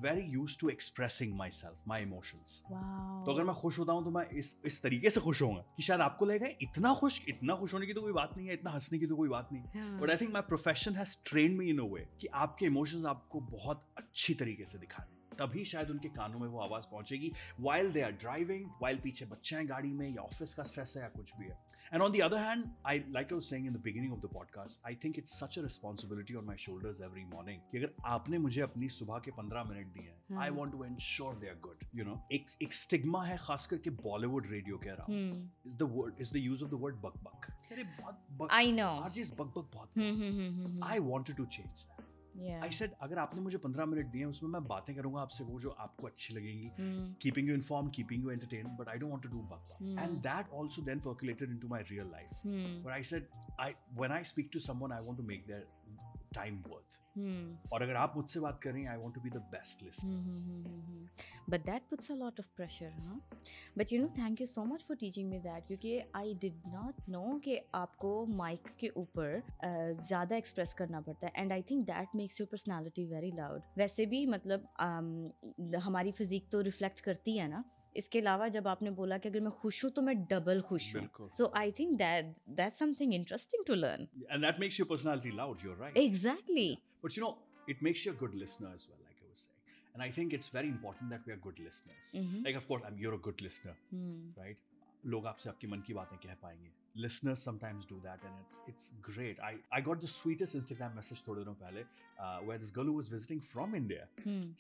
very used to expressing myself, my emotions. Wow. तो अगर मैं खुश होता हूँ तो मैं इस तरीके से खुश होऊंगा कि शायद आपको लगेगा इतना खुश होने की तो कोई बात नहीं है, इतना हंसने की तो कोई बात नहीं. But I think my profession has trained me in a way कि आपके emotions आपको बहुत अच्छी तरीके से दिखाने, तभी शायद उनके कानों में वो आवाज पहुंचेगी while they are driving, while पीछे बच्चे हैं गाड़ी में, या ऑफिस का स्ट्रेस है या कुछ भी है. And on the other hand, like I was saying in the beginning of the podcast, I think it's such a responsibility on my shoulders every morning कि अगर आपने मुझे अपनी सुबह के 15 मिनट दिए हैं, I want to ensure they are good. You know, एक स्टिग्मा है खास करके बॉलीवुड रेडियो के around, is the use of the word बक. अरे बक. I know. RJs बक बहुत. I wanted to change that. Yeah. I said अगर आपने मुझे 15 मिनट दिए, उसमें मैं बातें करूंगा आपसे वो जो आपको अच्छी लगेंगी, keeping you informed, keeping you entertained, but I don't want to do bak. And that also then percolated into my real life, where I said when I speak to someone, I want to make their time worth. और अगर आप मुझसे बात कर रही हैं, I want to be the best listener. But that puts a lot of pressure, huh? But you know, thank you so much for teaching me that, क्योंकि I did not know कि आपको माइक के ऊपर ज़्यादा express करना पड़ता है, and I think that makes your personality very loud. वैसे भी मतलब हमारी फिजिक तो रिफ्लेक्ट करती है ना. इसके अलावा जब आपने बोला कि अगर मैं खुश हूँ तो मैं डबल खुश हूँ, so I think that's something interesting to learn. And that makes your personality loud. You're right. Exactly. Yeah. But you know, it makes you a good listener as well, like I was saying. And I think it's very important that we are good listeners. Like, of course, you're a good listener, right? लोग आपसे आपकी मन की बातें कह पाएंगे. Listeners sometimes do that, and it's great. I got the sweetest Instagram message थोड़े दिनों पहले, where this girl who was visiting from India,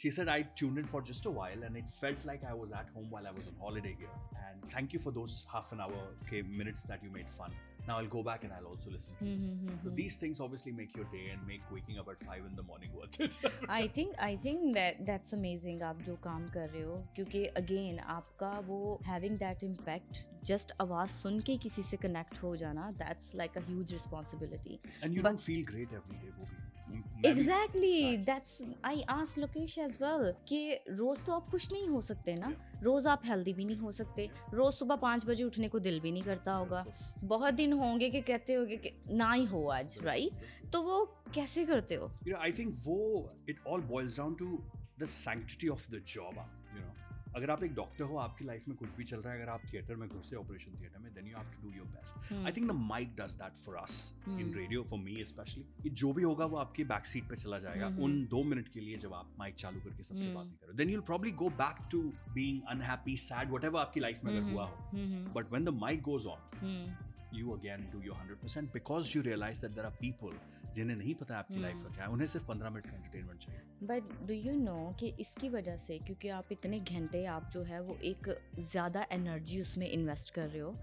she said I tuned in for just a while and it felt like I was at home while I was on holiday here. And thank you for those half an hour minutes that you made fun. Now I'll go back and I'll also listen to it. So these things obviously make your day and make waking up at 5 in the morning worth it. I think that's amazing आप जो काम कर रहे हो, क्योंकि again आपका वो having that impact, just आवाज सुन के किसी से connect हो जाना, that's like a huge responsibility. And you don't feel great every day, वो भी. Exactly. That's I asked Lokesh as well कि रोज तो आप खुश नहीं हो सकते ना, रोज आप हेल्दी भी नहीं हो सकते, रोज सुबह 5 बजे उठने को दिल भी नहीं करता होगा, बहुत दिन होंगे कि कहते होगे कि ना ही हो आज, राइट? तो वो कैसे करते हो? You know, I think वो it all boils down to the sanctity of the job, you know. अगर आप एक डॉक्टर हो, आपकी लाइफ में कुछ भी चल रहा है, अगर आप थिएटर में घुसे, ऑपरेशन थिएटर में, then you have to do your best. I think the mic does that for us in radio, for me especially. कि जो भी होगा वो आपकी बैक सीट पे चला जाएगा उन 2 मिनट के लिए जब आप माइक चालू करके सबसे बातें करो. Then you'll probably go back to being unhappy, sad, whatever आपकी लाइफ में अगर हुआ हो. But when the mic goes on, you again do your 100% because you realize that there are people जिन्हें नहीं पता आपकी लाइफ का क्या है, उन्हें सिर्फ 15 मिनट का एंटरटेनमेंट चाहिए. बट डू यू नो कि इसकी वजह से, क्योंकि आप इतने घंटे आप जो है वो एक ज़्यादा एनर्जी उसमें इन्वेस्ट कर रहे हो,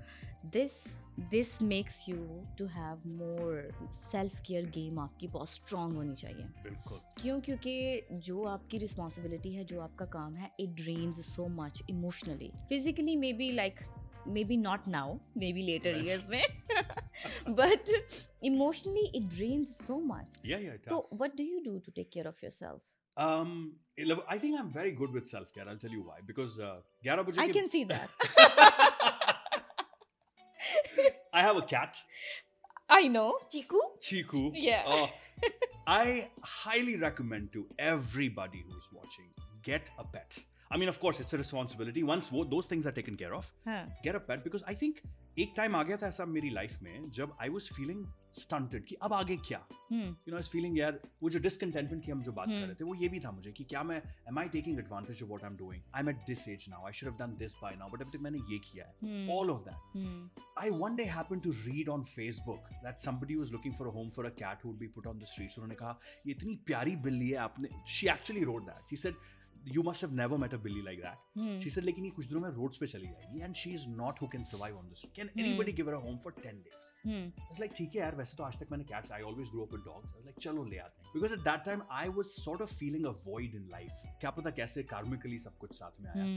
this makes you to have more self care game आपकी बहुत स्ट्रांग होनी चाहिए. बिल्कुल. क्यों? क्योंकि जो आपकी रिस्पॉन्सिबिलिटी है, जो आपका काम है, it drains so much emotionally, physically maybe not now, maybe later years में, but emotionally it drains so much. Yeah, it does. So what do you do to take care of yourself? I think I'm very good with self-care. I'll tell you why. Because 11 बजे I can see that. I have a cat, I know, Chiku. Chiku. Yeah. So I highly recommend to everybody who's watching, get a pet. I mean, of course, it's a responsibility. Once those things are taken care of, हाँ. get a pet, because I think एक time आ गया था ऐसा मेरी life में जब I was feeling stunted कि अब आगे क्या, you know, I was feeling यार वो जो discontentment की हम जो बात कर रहे थे वो ये भी था मुझे कि क्या मैं am I taking advantage of what I'm doing? I'm at this age now, I should have done this by now, but अभी तक मैंने ये किया है, all of that. I one day happened to read on Facebook that somebody was looking for a home for a cat who would be put on the streets. उन्होंने कहा ये इतनी प्यारी बिल्ली है आपने, she actually wrote that. She said you must have never met a billy like that. She said लेकिन ये कुछ दिनों में roads पे चली जाएगी and she is not who can survive on this. Can anybody give her a home for 10 days? I was like ठीक है यार, वैसे तो आज तक मैंने cats, I always grew up with dogs. I was like चलो ले आते हैं, because at that time I was sort of feeling a void in life. क्या पता कैसे karmically सब कुछ साथ में आया.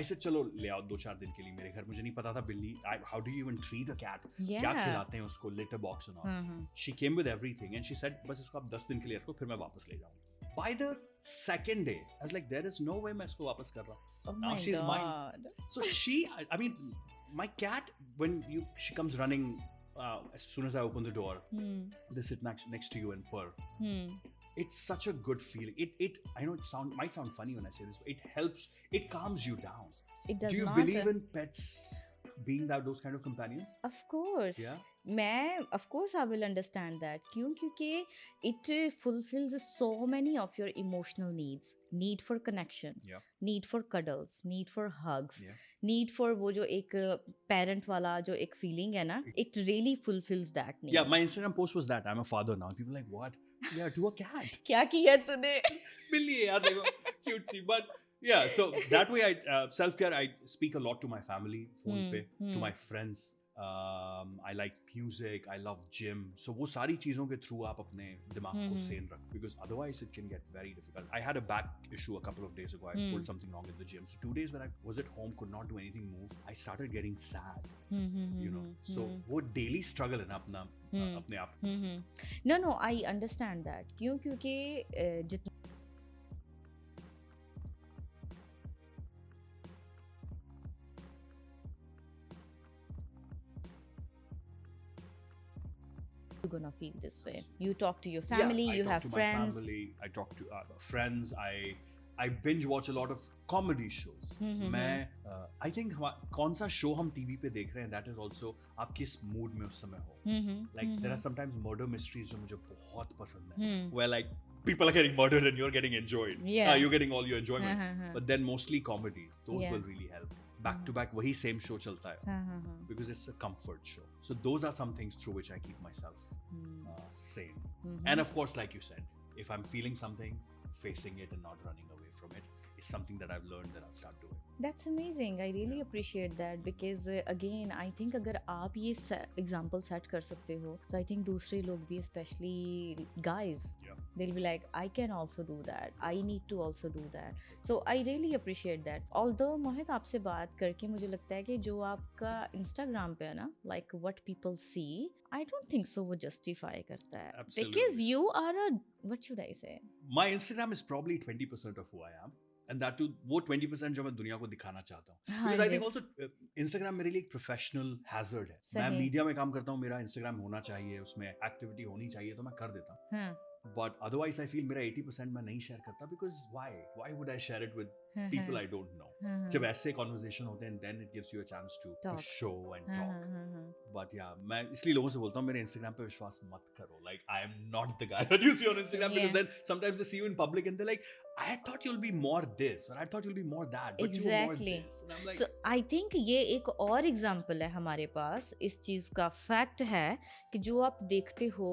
I said चलो ले आओ 2-4 दिन के लिए मेरे घर. मुझे नहीं पता था बिल्ली, how do you even treat a cat? क्या खिलाते हैं उसको, litter box and all. She came with everything and she said बस इसको आप 10 दिन के लिए रखो फिर मैं वापस ले जाऊंगी. By the second day, I was like, there is no way मैं इसको वापस कर रहा. Oh Now my she's God. mine. So I mean, my cat, when she comes running, as soon as I open the door, they sit next to you and purr. It's such a good feeling. I know it might sound funny when I say this, but it helps. It calms you down. It does Do you not. believe in pets being those kind of companions? Of course. Yeah. मैं of course I will understand that. क्यों? क्योंकि it fulfills so many of your emotional needs. Need for connection, Yeah. need for cuddles, need for hugs, Yeah. need for वो जो एक parent वाला जो एक feeling है ना, it really fulfills that need. Yeah, my Instagram post was that I'm a father now. People are like, what? Yeah, to a cat. क्या किया तूने? Billy है यार देखो, cute C. But yeah, so that way I self-care, I speak a lot to my family, phone पे, to my friends. I like music, I love gym. So वो सारी चीज़ों के through आप अपने दिमाग को sane रख, because otherwise it can get very difficult. I had a back issue a couple of days ago. I pulled something wrong in the gym. So 2 days when I was at home, could not do anything, move, I started getting sad. You know, so वो daily struggle है ना अपना अपने आप. No, I understand that. क्यों? क्योंकि जितना you're gonna feel this way. You talk to your family, Yeah, you have I talk to friends. my family, I talk to friends, I binge watch a lot of comedy shows. मैं I think कौन सा show हम TV पे देख रहे हैं, that is also आप किस mood में उस समय हो. Like there are sometimes murder mysteries जो मुझे बहुत पसंद है, where like people are getting murdered and you're getting enjoyed. Yeah. You're getting all your enjoyment. But then mostly comedies, those Yeah. will really help. Back to back वही same show चलता है, because it's a comfort show. So those are some things through which I keep myself sane. And of course, like you said, if I'm feeling something, facing it and not running away from it is something that I've learned that I'll start doing. That's amazing. I really appreciate that because again, I think अगर आप ये example set कर सकते हो, तो I think दूसरे लोग भी, especially guys, Yeah. they'll be like, I can also do that. I need to also do that. So I really appreciate that. Although मोहित आपसे बात करके मुझे लगता है कि जो आपका Instagram पे है ना, like what people see, I don't think so वो justify करता है. Absolutely. Because you are a, what should I say? My Instagram is probably 20% of who I am. And that too, वो 20% जो मैं दुनिया को दिखाना चाहता हूँ. हाँ Because I ji. think also Instagram मेरे लिए एक professional hazard है. मैं सही. मीडिया में काम करता हूँ, मेरा Instagram होना चाहिए, उसमें एक्टिविटी होनी चाहिए, तो मैं कर देता हूँ. हाँ. But otherwise I feel मेरा 80% मैं नहीं शेयर करता, because why would I share it with people I don't know? जब ऐसे conversation होते हैं, then it gives you a chance to Talk. show and talk. But yeah, मैं इसलिए लोगों से बोलता हूँ मेरे Instagram पे विश्वास मत करो. Like I am not the guy that you see on Instagram, because Yeah. then sometimes they see you in public and they're like, I thought you'll be more this, or I thought you'll be more that, but you were more Exactly. this. And I'm like, So I think ये एक और example है हमारे पास इस चीज का. Fact है कि जो आप देखते हो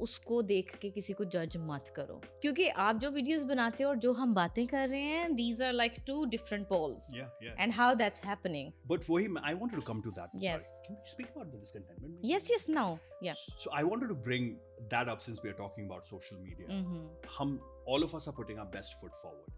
उसको देख के किसी को जज मत करो, क्योंकि आप जो वीडियोस बनाते हो और जो हम बातें कर रहे हैं, these are like two different poles. yeah. And how that's happening. But वही I wanted to come to that. Yes. Sorry. Can we speak about the discontentment? Yes, now. Yeah. So I wanted to bring that up since we are talking about social media. हम all of us are putting our best foot forward.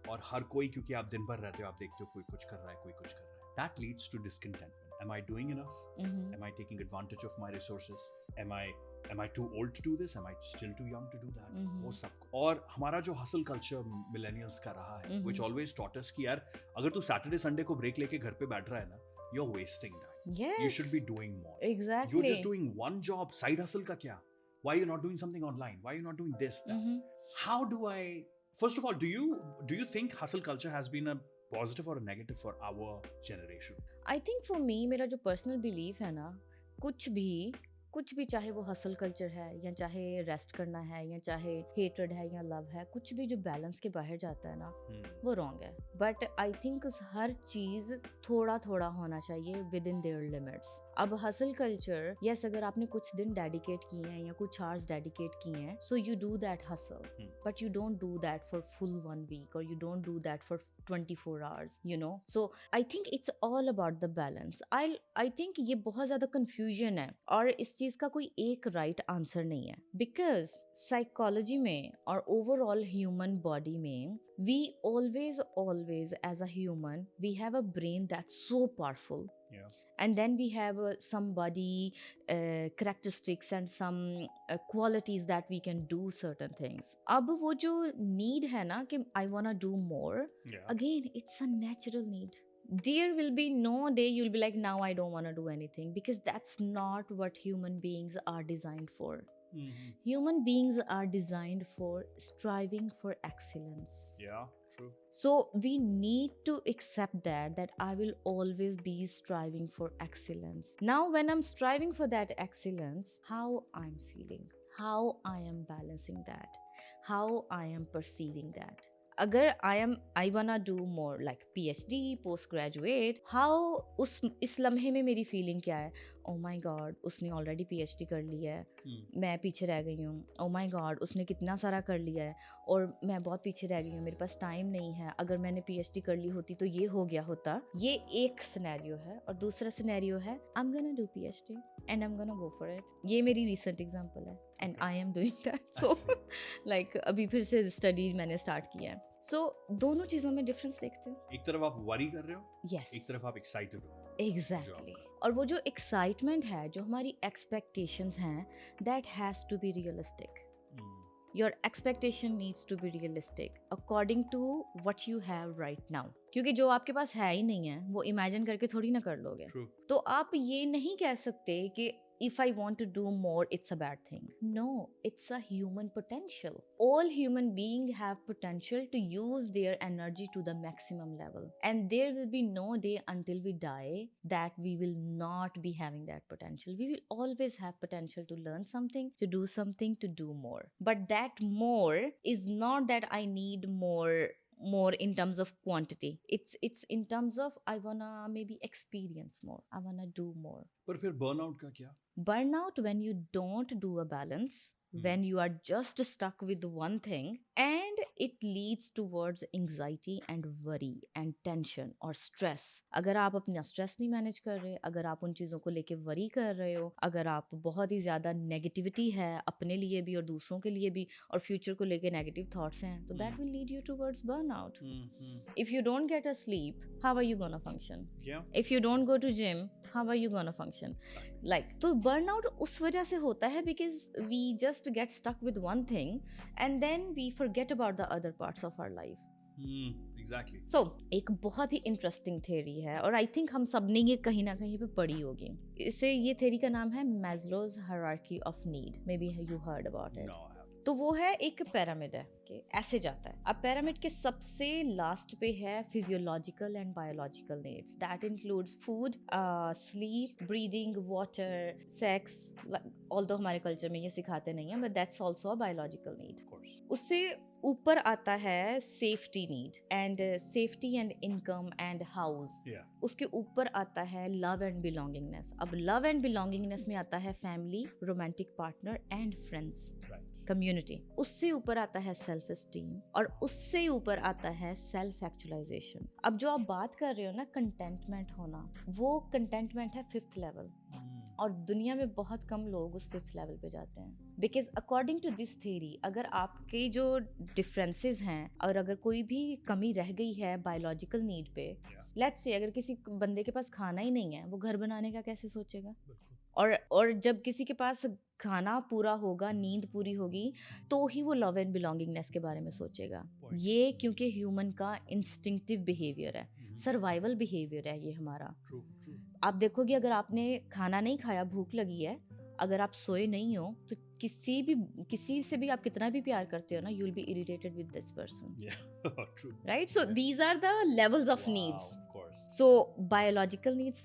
और हर कोई, क्योंकि आप दिन भर रहते हो, आप देखते हो कोई कुछ कर रहा है, कोई कुछ कर रहा है. That leads to discontentment. Am I doing enough? Am I taking advantage of my resources? Am I too old to do this? Am I still too young to do that? वो सब. और हमारा जो hustle culture millennials का रहा है, which always taught us कि यार अगर तू Saturday Sunday को break लेके घर पे बैठ रहा है ना, you're wasting time. Yes. You should be doing more. Exactly. You're just doing one job. Side hustle का क्या? Why are you not doing something online? Why are you not doing this, that? Mhm. How do I? First of all, do you think hustle culture has been a positive or a negative for our generation? I think for me, मेरा जो personal belief है ना, कुछ भी चाहे वो hustle culture है या चाहे रेस्ट करना है या चाहे हेट्रेड है या लव है, कुछ भी जो बैलेंस के बाहर जाता है ना, वो रॉन्ग है. बट आई थिंक हर चीज थोड़ा थोड़ा होना चाहिए विद इन देयर लिमिट्स. अब हसल कल्चर, यस, अगर आपने कुछ दिन डेडिकेट किए हैं या कुछ आवर्स डेडिकेट किए हैं, so you do that hustle, but you don't do that for full 1 week और you don't do that for 24 hours, you know. So I think it's all about the balance. I think ये बहुत ज़्यादा confusion है और इस चीज़ का कोई एक right answer नहीं है, because psychology में और overall human body में we always as a human we have a brain that's so powerful. Yeah. And then we have some body characteristics and some qualities that we can do certain things. अब वो जो need है ना कि I wanna do more, Yeah. again it's a natural need. There will be no day you'll be like, now I don't want to do anything, because that's not what human beings are designed for. Mhm. Human beings are designed for striving for excellence. Yeah. True. So we need to accept that I will always be striving for excellence. Now when I'm striving for that excellence, how I'm feeling, how I am balancing that, how I am perceiving that. अगर I wanna do more like PhD, postgraduate, how इस लम्हे में मेरी feeling क्या है? Oh my God, उसने already PhD कर ली है, मैं पीछे रह गई हूँ. Oh my God, उसने कितना सारा कर लिया है और मैं बहुत पीछे रह गई हूँ, मेरे पास टाइम नहीं है. अगर मैंने PhD कर ली होती तो ये हो गया होता. ये एक सिनेरियो है. और दूसरा सिनेरियो है I'm gonna do PhD and I'm gonna go for it. ये मेरी recent example है and I am doing that. So like अभी फिर से स्टडी मैंने स्टार्ट किया है. So दोनों चीज़ों में डिफरेंस देखते हैं. एक तरफ आप वरी कर रहे हो, Yes. एक तरफ आप एक्साइटेड हो. Exactly. और वो जो एक्साइटमेंट है, जो हमारी एक्सपेक्टेशंस हैं, that has to be realistic. Your expectation needs to be realistic according to what you have right now. क्योंकि जो आपके पास है ही नहीं है, वो इमेजिन करके थोड़ी ना कर लोगे. True. तो आप ये नहीं कह सकते कि if I want to do more, it's a bad thing. No, it's a human potential. All human beings have potential to use their energy to the maximum level. And there will be no day until we die that we will not be having that potential. We will always have potential to learn something, to do something, to do more. But that more is not that I need more in terms of quantity. It's in terms of I wanna maybe experience more, I wanna do more. पर फिर burnout का क्या? Burnout when you don't do a balance, when you are just stuck with one thing, and it leads towards anxiety and worry and tension or stress. अगर आप अपना stress नहीं manage कर रहे, अगर आप उन चीज़ों को लेके वरी कर रहे हो, अगर आप बहुत ही ज़्यादा नेगेटिविटी है अपने लिए भी और दूसरों के लिए भी और फ्यूचर को लेके नेगेटिव थॉट्स हैं, तो that will lead you towards burnout. If you don't get a sleep, how are you gonna function? क्या? If you don't go to gym, how are you gonna function? Like, तो burnout उस वजह से होता है because we just get stuck with one thing and then we forget about the other parts of our life. Exactly. So, एक बहुत ही interesting theory है और आई थिंक हम सब ने ये कहीं ना कहीं पे पढ़ी होगी. इसे ये थ्योरी का नाम है Maslow's hierarchy of need. Maybe you heard about it. No, I haven't. तो वो है एक पिरामिड है कि ऐसे जाता है. अब पिरामिड के सबसे लास्ट पे है physiological and biological needs. That includes food, sleep, breathing, water, sex. Although हमारे कल्चर में ये सिखाते नहीं है, but that's also a biological need. Of course. उससे ऊपर आता है safety need and safety and income and house. Yeah. उसके ऊपर आता है लव एंड बिलोंगिंगनेस. अब लव एंड बिलोंगिंगनेस में आता है family, romantic partner and friends, Right. Community. उससे ऊपर आता है सेल्फ एस्टीम और उससे ऊपर आता है सेल्फ एक्चुअलाइजेशन. अब जो आप बात कर रहे हो ना कंटेंटमेंट होना, वो कंटेंटमेंट है 5th लेवल और दुनिया में बहुत कम लोग उस 5th लेवल पे जाते हैं. Because according to this theory, अगर आपके जो डिफरेंसेस हैं और अगर कोई भी कमी रह गई है बायोलॉजिकल नीड पे, लेट्स से अगर किसी बंदे के पास खाना ही नहीं है, वो घर बनाने का कैसे सोचेगा? और जब किसी के पास खाना पूरा होगा, नींद पूरी होगी, तो ही वो लव एंड बिलोंगिंगनेस के बारे में सोचेगा. ये क्योंकि ह्यूमन का इंस्टिंक्टिव बिहेवियर है, सर्वाइवल बिहेवियर है ये हमारा. True. आप देखोगे अगर आपने खाना नहीं खाया, भूख लगी है, अगर आप सोए नहीं हो तो किसी से भी आप कितना भी प्यार करते हो ना, you will be irritated with this person, Yeah. True. Right? So these are the levels of Wow, needs. of course. So biological needs,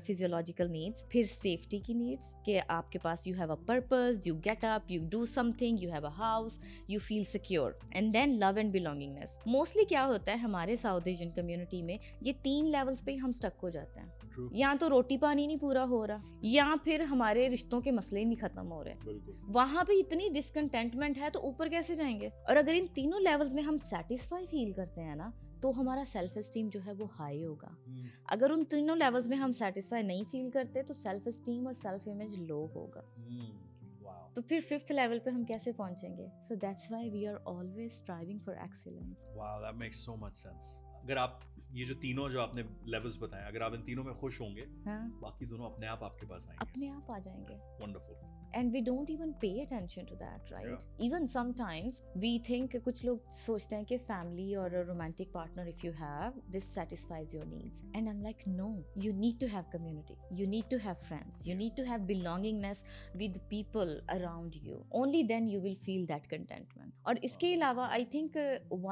physiological needs, फिर सेफ्टी की नीड्स कि आपके पास you have a purpose, you get up, you do something, you have a house, you feel secure. And then love and belongingness. Mostly क्या होता है हमारे south Asian community में, ये 3 लेवल्स पे ही हम स्टक हो जाते हैं. True. या तो रोटी पानी नहीं पूरा हो रहा, या फिर हमारे रिश्तों के मसले नहीं खत्म हो रहे. बिल्कुल. वहां पे इतनी डिसकंटेंटमेंट है तो ऊपर कैसे जाएंगे? और अगर इन तीनों लेवल्स में हम सेटिस्फाई फील करते हैं ना, तो हमारा सेल्फ एस्टीम जो है वो हाई होगा. अगर उन तीनों लेवल्स में हम सेटिस्फाई नहीं फील करते तो सेल्फ एस्टीम और सेल्फ इमेज लो होगा. Wow. तो फिर 5th लेवल पे हम कैसे पहुंचेंगे? So that's why we are always striving for excellence. Wow, that makes so much sense. अगर आप ये जो तीनों जो आपने लेवल्स बताए, अगर आप इन तीनों में खुश होंगे, हाँ, बाकी दोनों अपने आप आपके पास आएंगे. अपने आप आ जाएंगे. Wonderful. And we don't even pay attention to that, right? Yeah. Even sometimes we think, कुछ लोग सोचते हैं कि family or a romantic partner if you have, this satisfies your needs. And I'm like, no, you need to have community. You need to have friends. You need to have belongingness with people around you. Only then you will feel that contentment. और इसके अलावा I think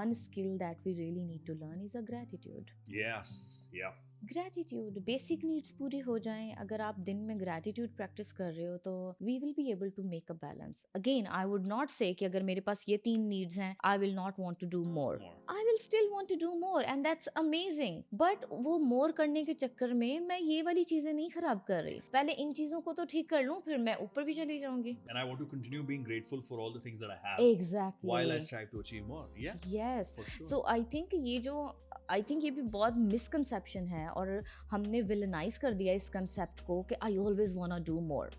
one skill that we really need to learn is a gratitude. Yes. Yeah. Gratitude. Basic needs पूरी हो जाएं. अगर आप दिन में ग्रेटिट्यूड प्रैक्टिस कर रहे हो तो we will be able to make a balance. Again I would not say कि अगर मेरे पास ये 3 नीड्स हैं, I will not want to do more. I will still want to do more and that's amazing. But वो more करने के चक्कर में मैं ये वाली चीजें नहीं खराब कर रही. पहले इन चीजों को तो ठीक कर लूं, फिर मैं ऊपर भी चली जाऊंगी. And I want to continue being grateful for all the things that I have exactly. while I strive to achieve more. Yeah. Yes. For sure. So I think ये भी बहुत मिसकंसेप्शन है और हमने विलनाइज कर दिया इस कंसेप्ट को कि I always want to do more.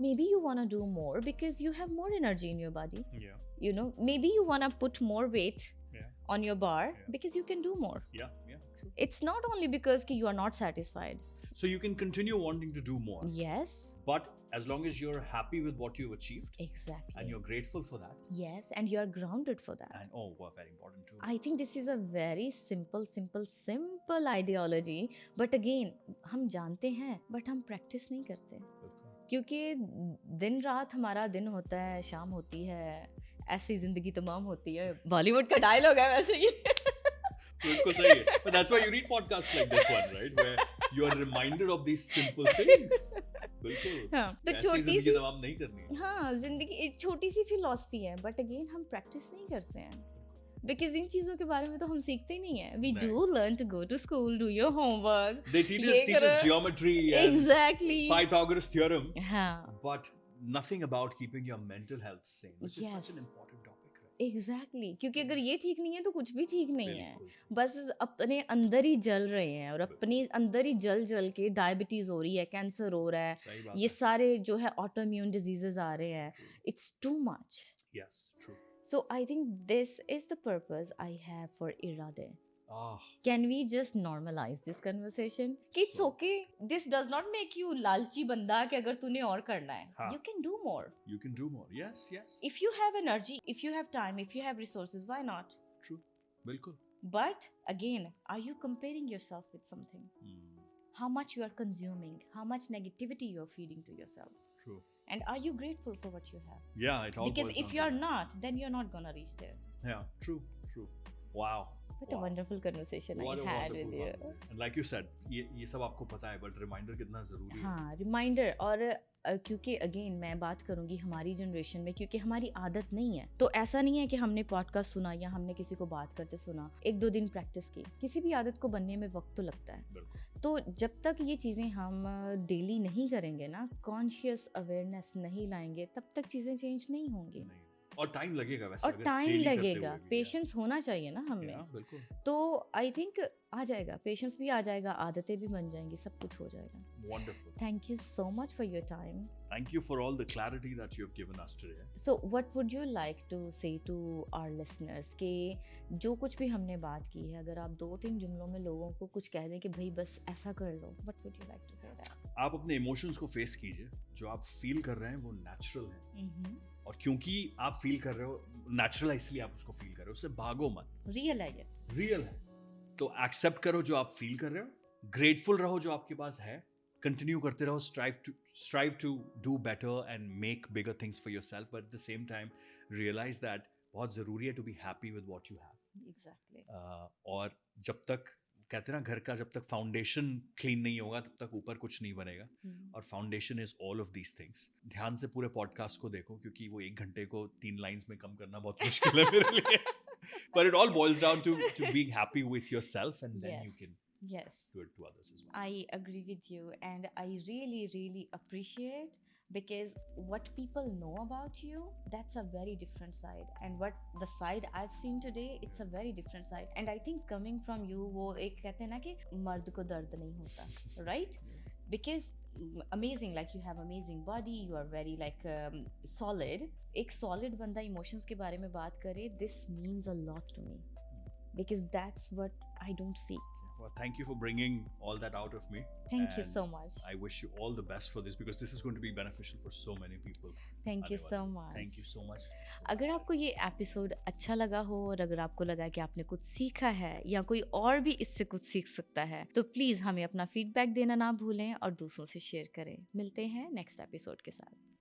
Maybe you want to do more because you have more energy in your body. Yeah. You know, maybe you want to put more weight Yeah. on your bar Yeah. because you can do more. Yeah. Yeah. True. It's not only because you are not satisfied. So you can continue wanting to do more, Yes, but as long as you're happy with what you've achieved exactly. and you're grateful for that, Yes, and you are grounded for that. and wow, very important too. I think this is a very simple ideology. But again, हम जानते हैं but हम practice नहीं करते. बिल्कुल. क्योंकि दिन रात हमारा दिन होता है, शाम होती है, ऐसी जिंदगी तमाम होती है. बॉलीवुड का डायलॉग है वैसे ये. बिल्कुल सही है. But that's why you need podcasts like this one, right? Where you are reminded of these simple things. बिल्कुल. हाँ, तो ऐसी छोटी जिंदगी सी, तमाम नहीं करनी है. हाँ, जिंदगी एक छोटी सी फिलॉसफी है. बट अगेन हम प्रैक्टिस नहीं करते हैं बिकॉज इन चीजों के बारे में तो हम सीखते ही नहीं है. वी नहीं. Do learn to go to school, do your homework. They teach ये us करो. geometry and exactly. Pythagoras theorem, हाँ, but nothing about keeping your mental health sane, which is such Yes. an important topic, right? Exactly. क्योंकि अगर ये ठीक नहीं है तो कुछ भी ठीक नहीं है. बिल्कुल. बस अपने अंदर ही जल रहे हैं और अपने अंदर ही जल के डायबिटीज हो रही है, कैंसर हो रहा है, सही बात ये है. सारे जो है ऑटोइम्यून डिजीजेस आ रहे हैं. True. It's too much. Yes, true. So I think this is the purpose I have for Irade. Ah, Can we just normalize this conversation? कि it's So- okay. This does not make you लालची बंदा कि अगर तूने और करना है. हाँ. You can do more. you can do more. Yes, yes. If you have energy, if you have time, if you have resources, why not? True. बिल्कुल. But again, are you comparing yourself with something? How much you are consuming? How much negativity you are feeding to yourself? True. And are you grateful for what you have? Yeah, it all Because boils if down you are to that. not, then you're not gonna reach there. Yeah, true, true. Wow. What a Wow. wonderful conversation What I a had wonderful with you. conversation. And like you said, ये सब आपको पता है, but reminder कितना जरूरी है. हाँ, reminder. और क्योंकि अगेन मैं बात करूंगी हमारी जनरेशन में, क्योंकि हमारी आदत नहीं है. तो ऐसा नहीं है कि हमने पॉडकास्ट सुना या हमने किसी को बात करते सुना, 1-2 दिन प्रैक्टिस की. किसी भी आदत को बनने में वक्त तो लगता है. बिल्कुल. तो जब तक ये चीज़ें हम डेली नहीं करेंगे ना, कॉन्शियस अवेयरनेस नहीं लाएंगे, तब तक चीज़ें चेंज नहीं होंगी. नहीं. और टाइम लगेगा वैसे. और अगर टाइम daily करते लगेगा. हुए भी, पेशेंस होना चाहिए ना हम yeah. में. Yeah, बिल्कुल. तो आई थिंक आ जाएगा, पेशेंस भी आ जाएगा, आदतें भी बन जाएंगी, सब कुछ हो जाएगा. Wonderful. Thank you so much for your time. Thank you for all the clarity that you have given us today. So what would you like to say to our listeners कि जो कुछ भी हमने बात की है, अगर आप 2-3 जुमलों में लोगों को कुछ कह दें कि भाई बस ऐसा कर लो, what would you like to say that? आप अपने इमोशंस को फेस कीजिए. जो आप फील कर रहे हैं वो नेचुरल है. और क्योंकि आप फील कर रहे हो, नेचुरल है इसलिए आप उसको फील कर रहे हो. उससे भागो मत. रियल है ये. रियल है. तो एक्सेप्ट करो जो आप फील कर रहे हो. ग्रेटफुल रहो जो आपके पास है. कंटिन्यू करते रहो, strive to do better and make bigger things for yourself, but at the same time realize that बहुत ज़रूरी है to be happy with what you have. Exactly और जब तक कहते हैं ना, घर का जब तक फाउंडेशन क्लीन नहीं होगा तब तक ऊपर कुछ नहीं बनेगा. और foundation is all of these things. ध्यान से पूरे पॉडकास्ट को देखो, क्योंकि वो 1 घंटे को 3 लाइंस में कम करना बहुत मुश्किल है मेरे लिए. But it all boils down to being happy with yourself, and then you can yes do it to others as well. I agree with you, and I really appreciate, because what people know about you, that's a very different side, and what the side I've seen today, it's a very different side, and I think coming from you, वो एक कहते हैं ना कि मर्द को दर्द नहीं होता, right? Because amazing, like you have amazing body, you are very like solid. एक solid बंदा emotions के बारे में बात करे, this means a lot to me, because that's what I don't see. Well, thank you for bringing all that out of me. Thank you And so much. I wish you all the best for this, because this is going to be beneficial for so many people. Thank you so much. Thank you so much. अगर आपको ये episode अच्छा लगा हो, और अगर आपको लगा कि आपने कुछ सीखा है या कोई और भी इससे कुछ सीख सकता है, तो प्लीज़ हमें अपना फीडबैक देना ना भूलें और दूसरों से शेयर करें. मिलते हैं नेक्स्ट एपिसोड के साथ.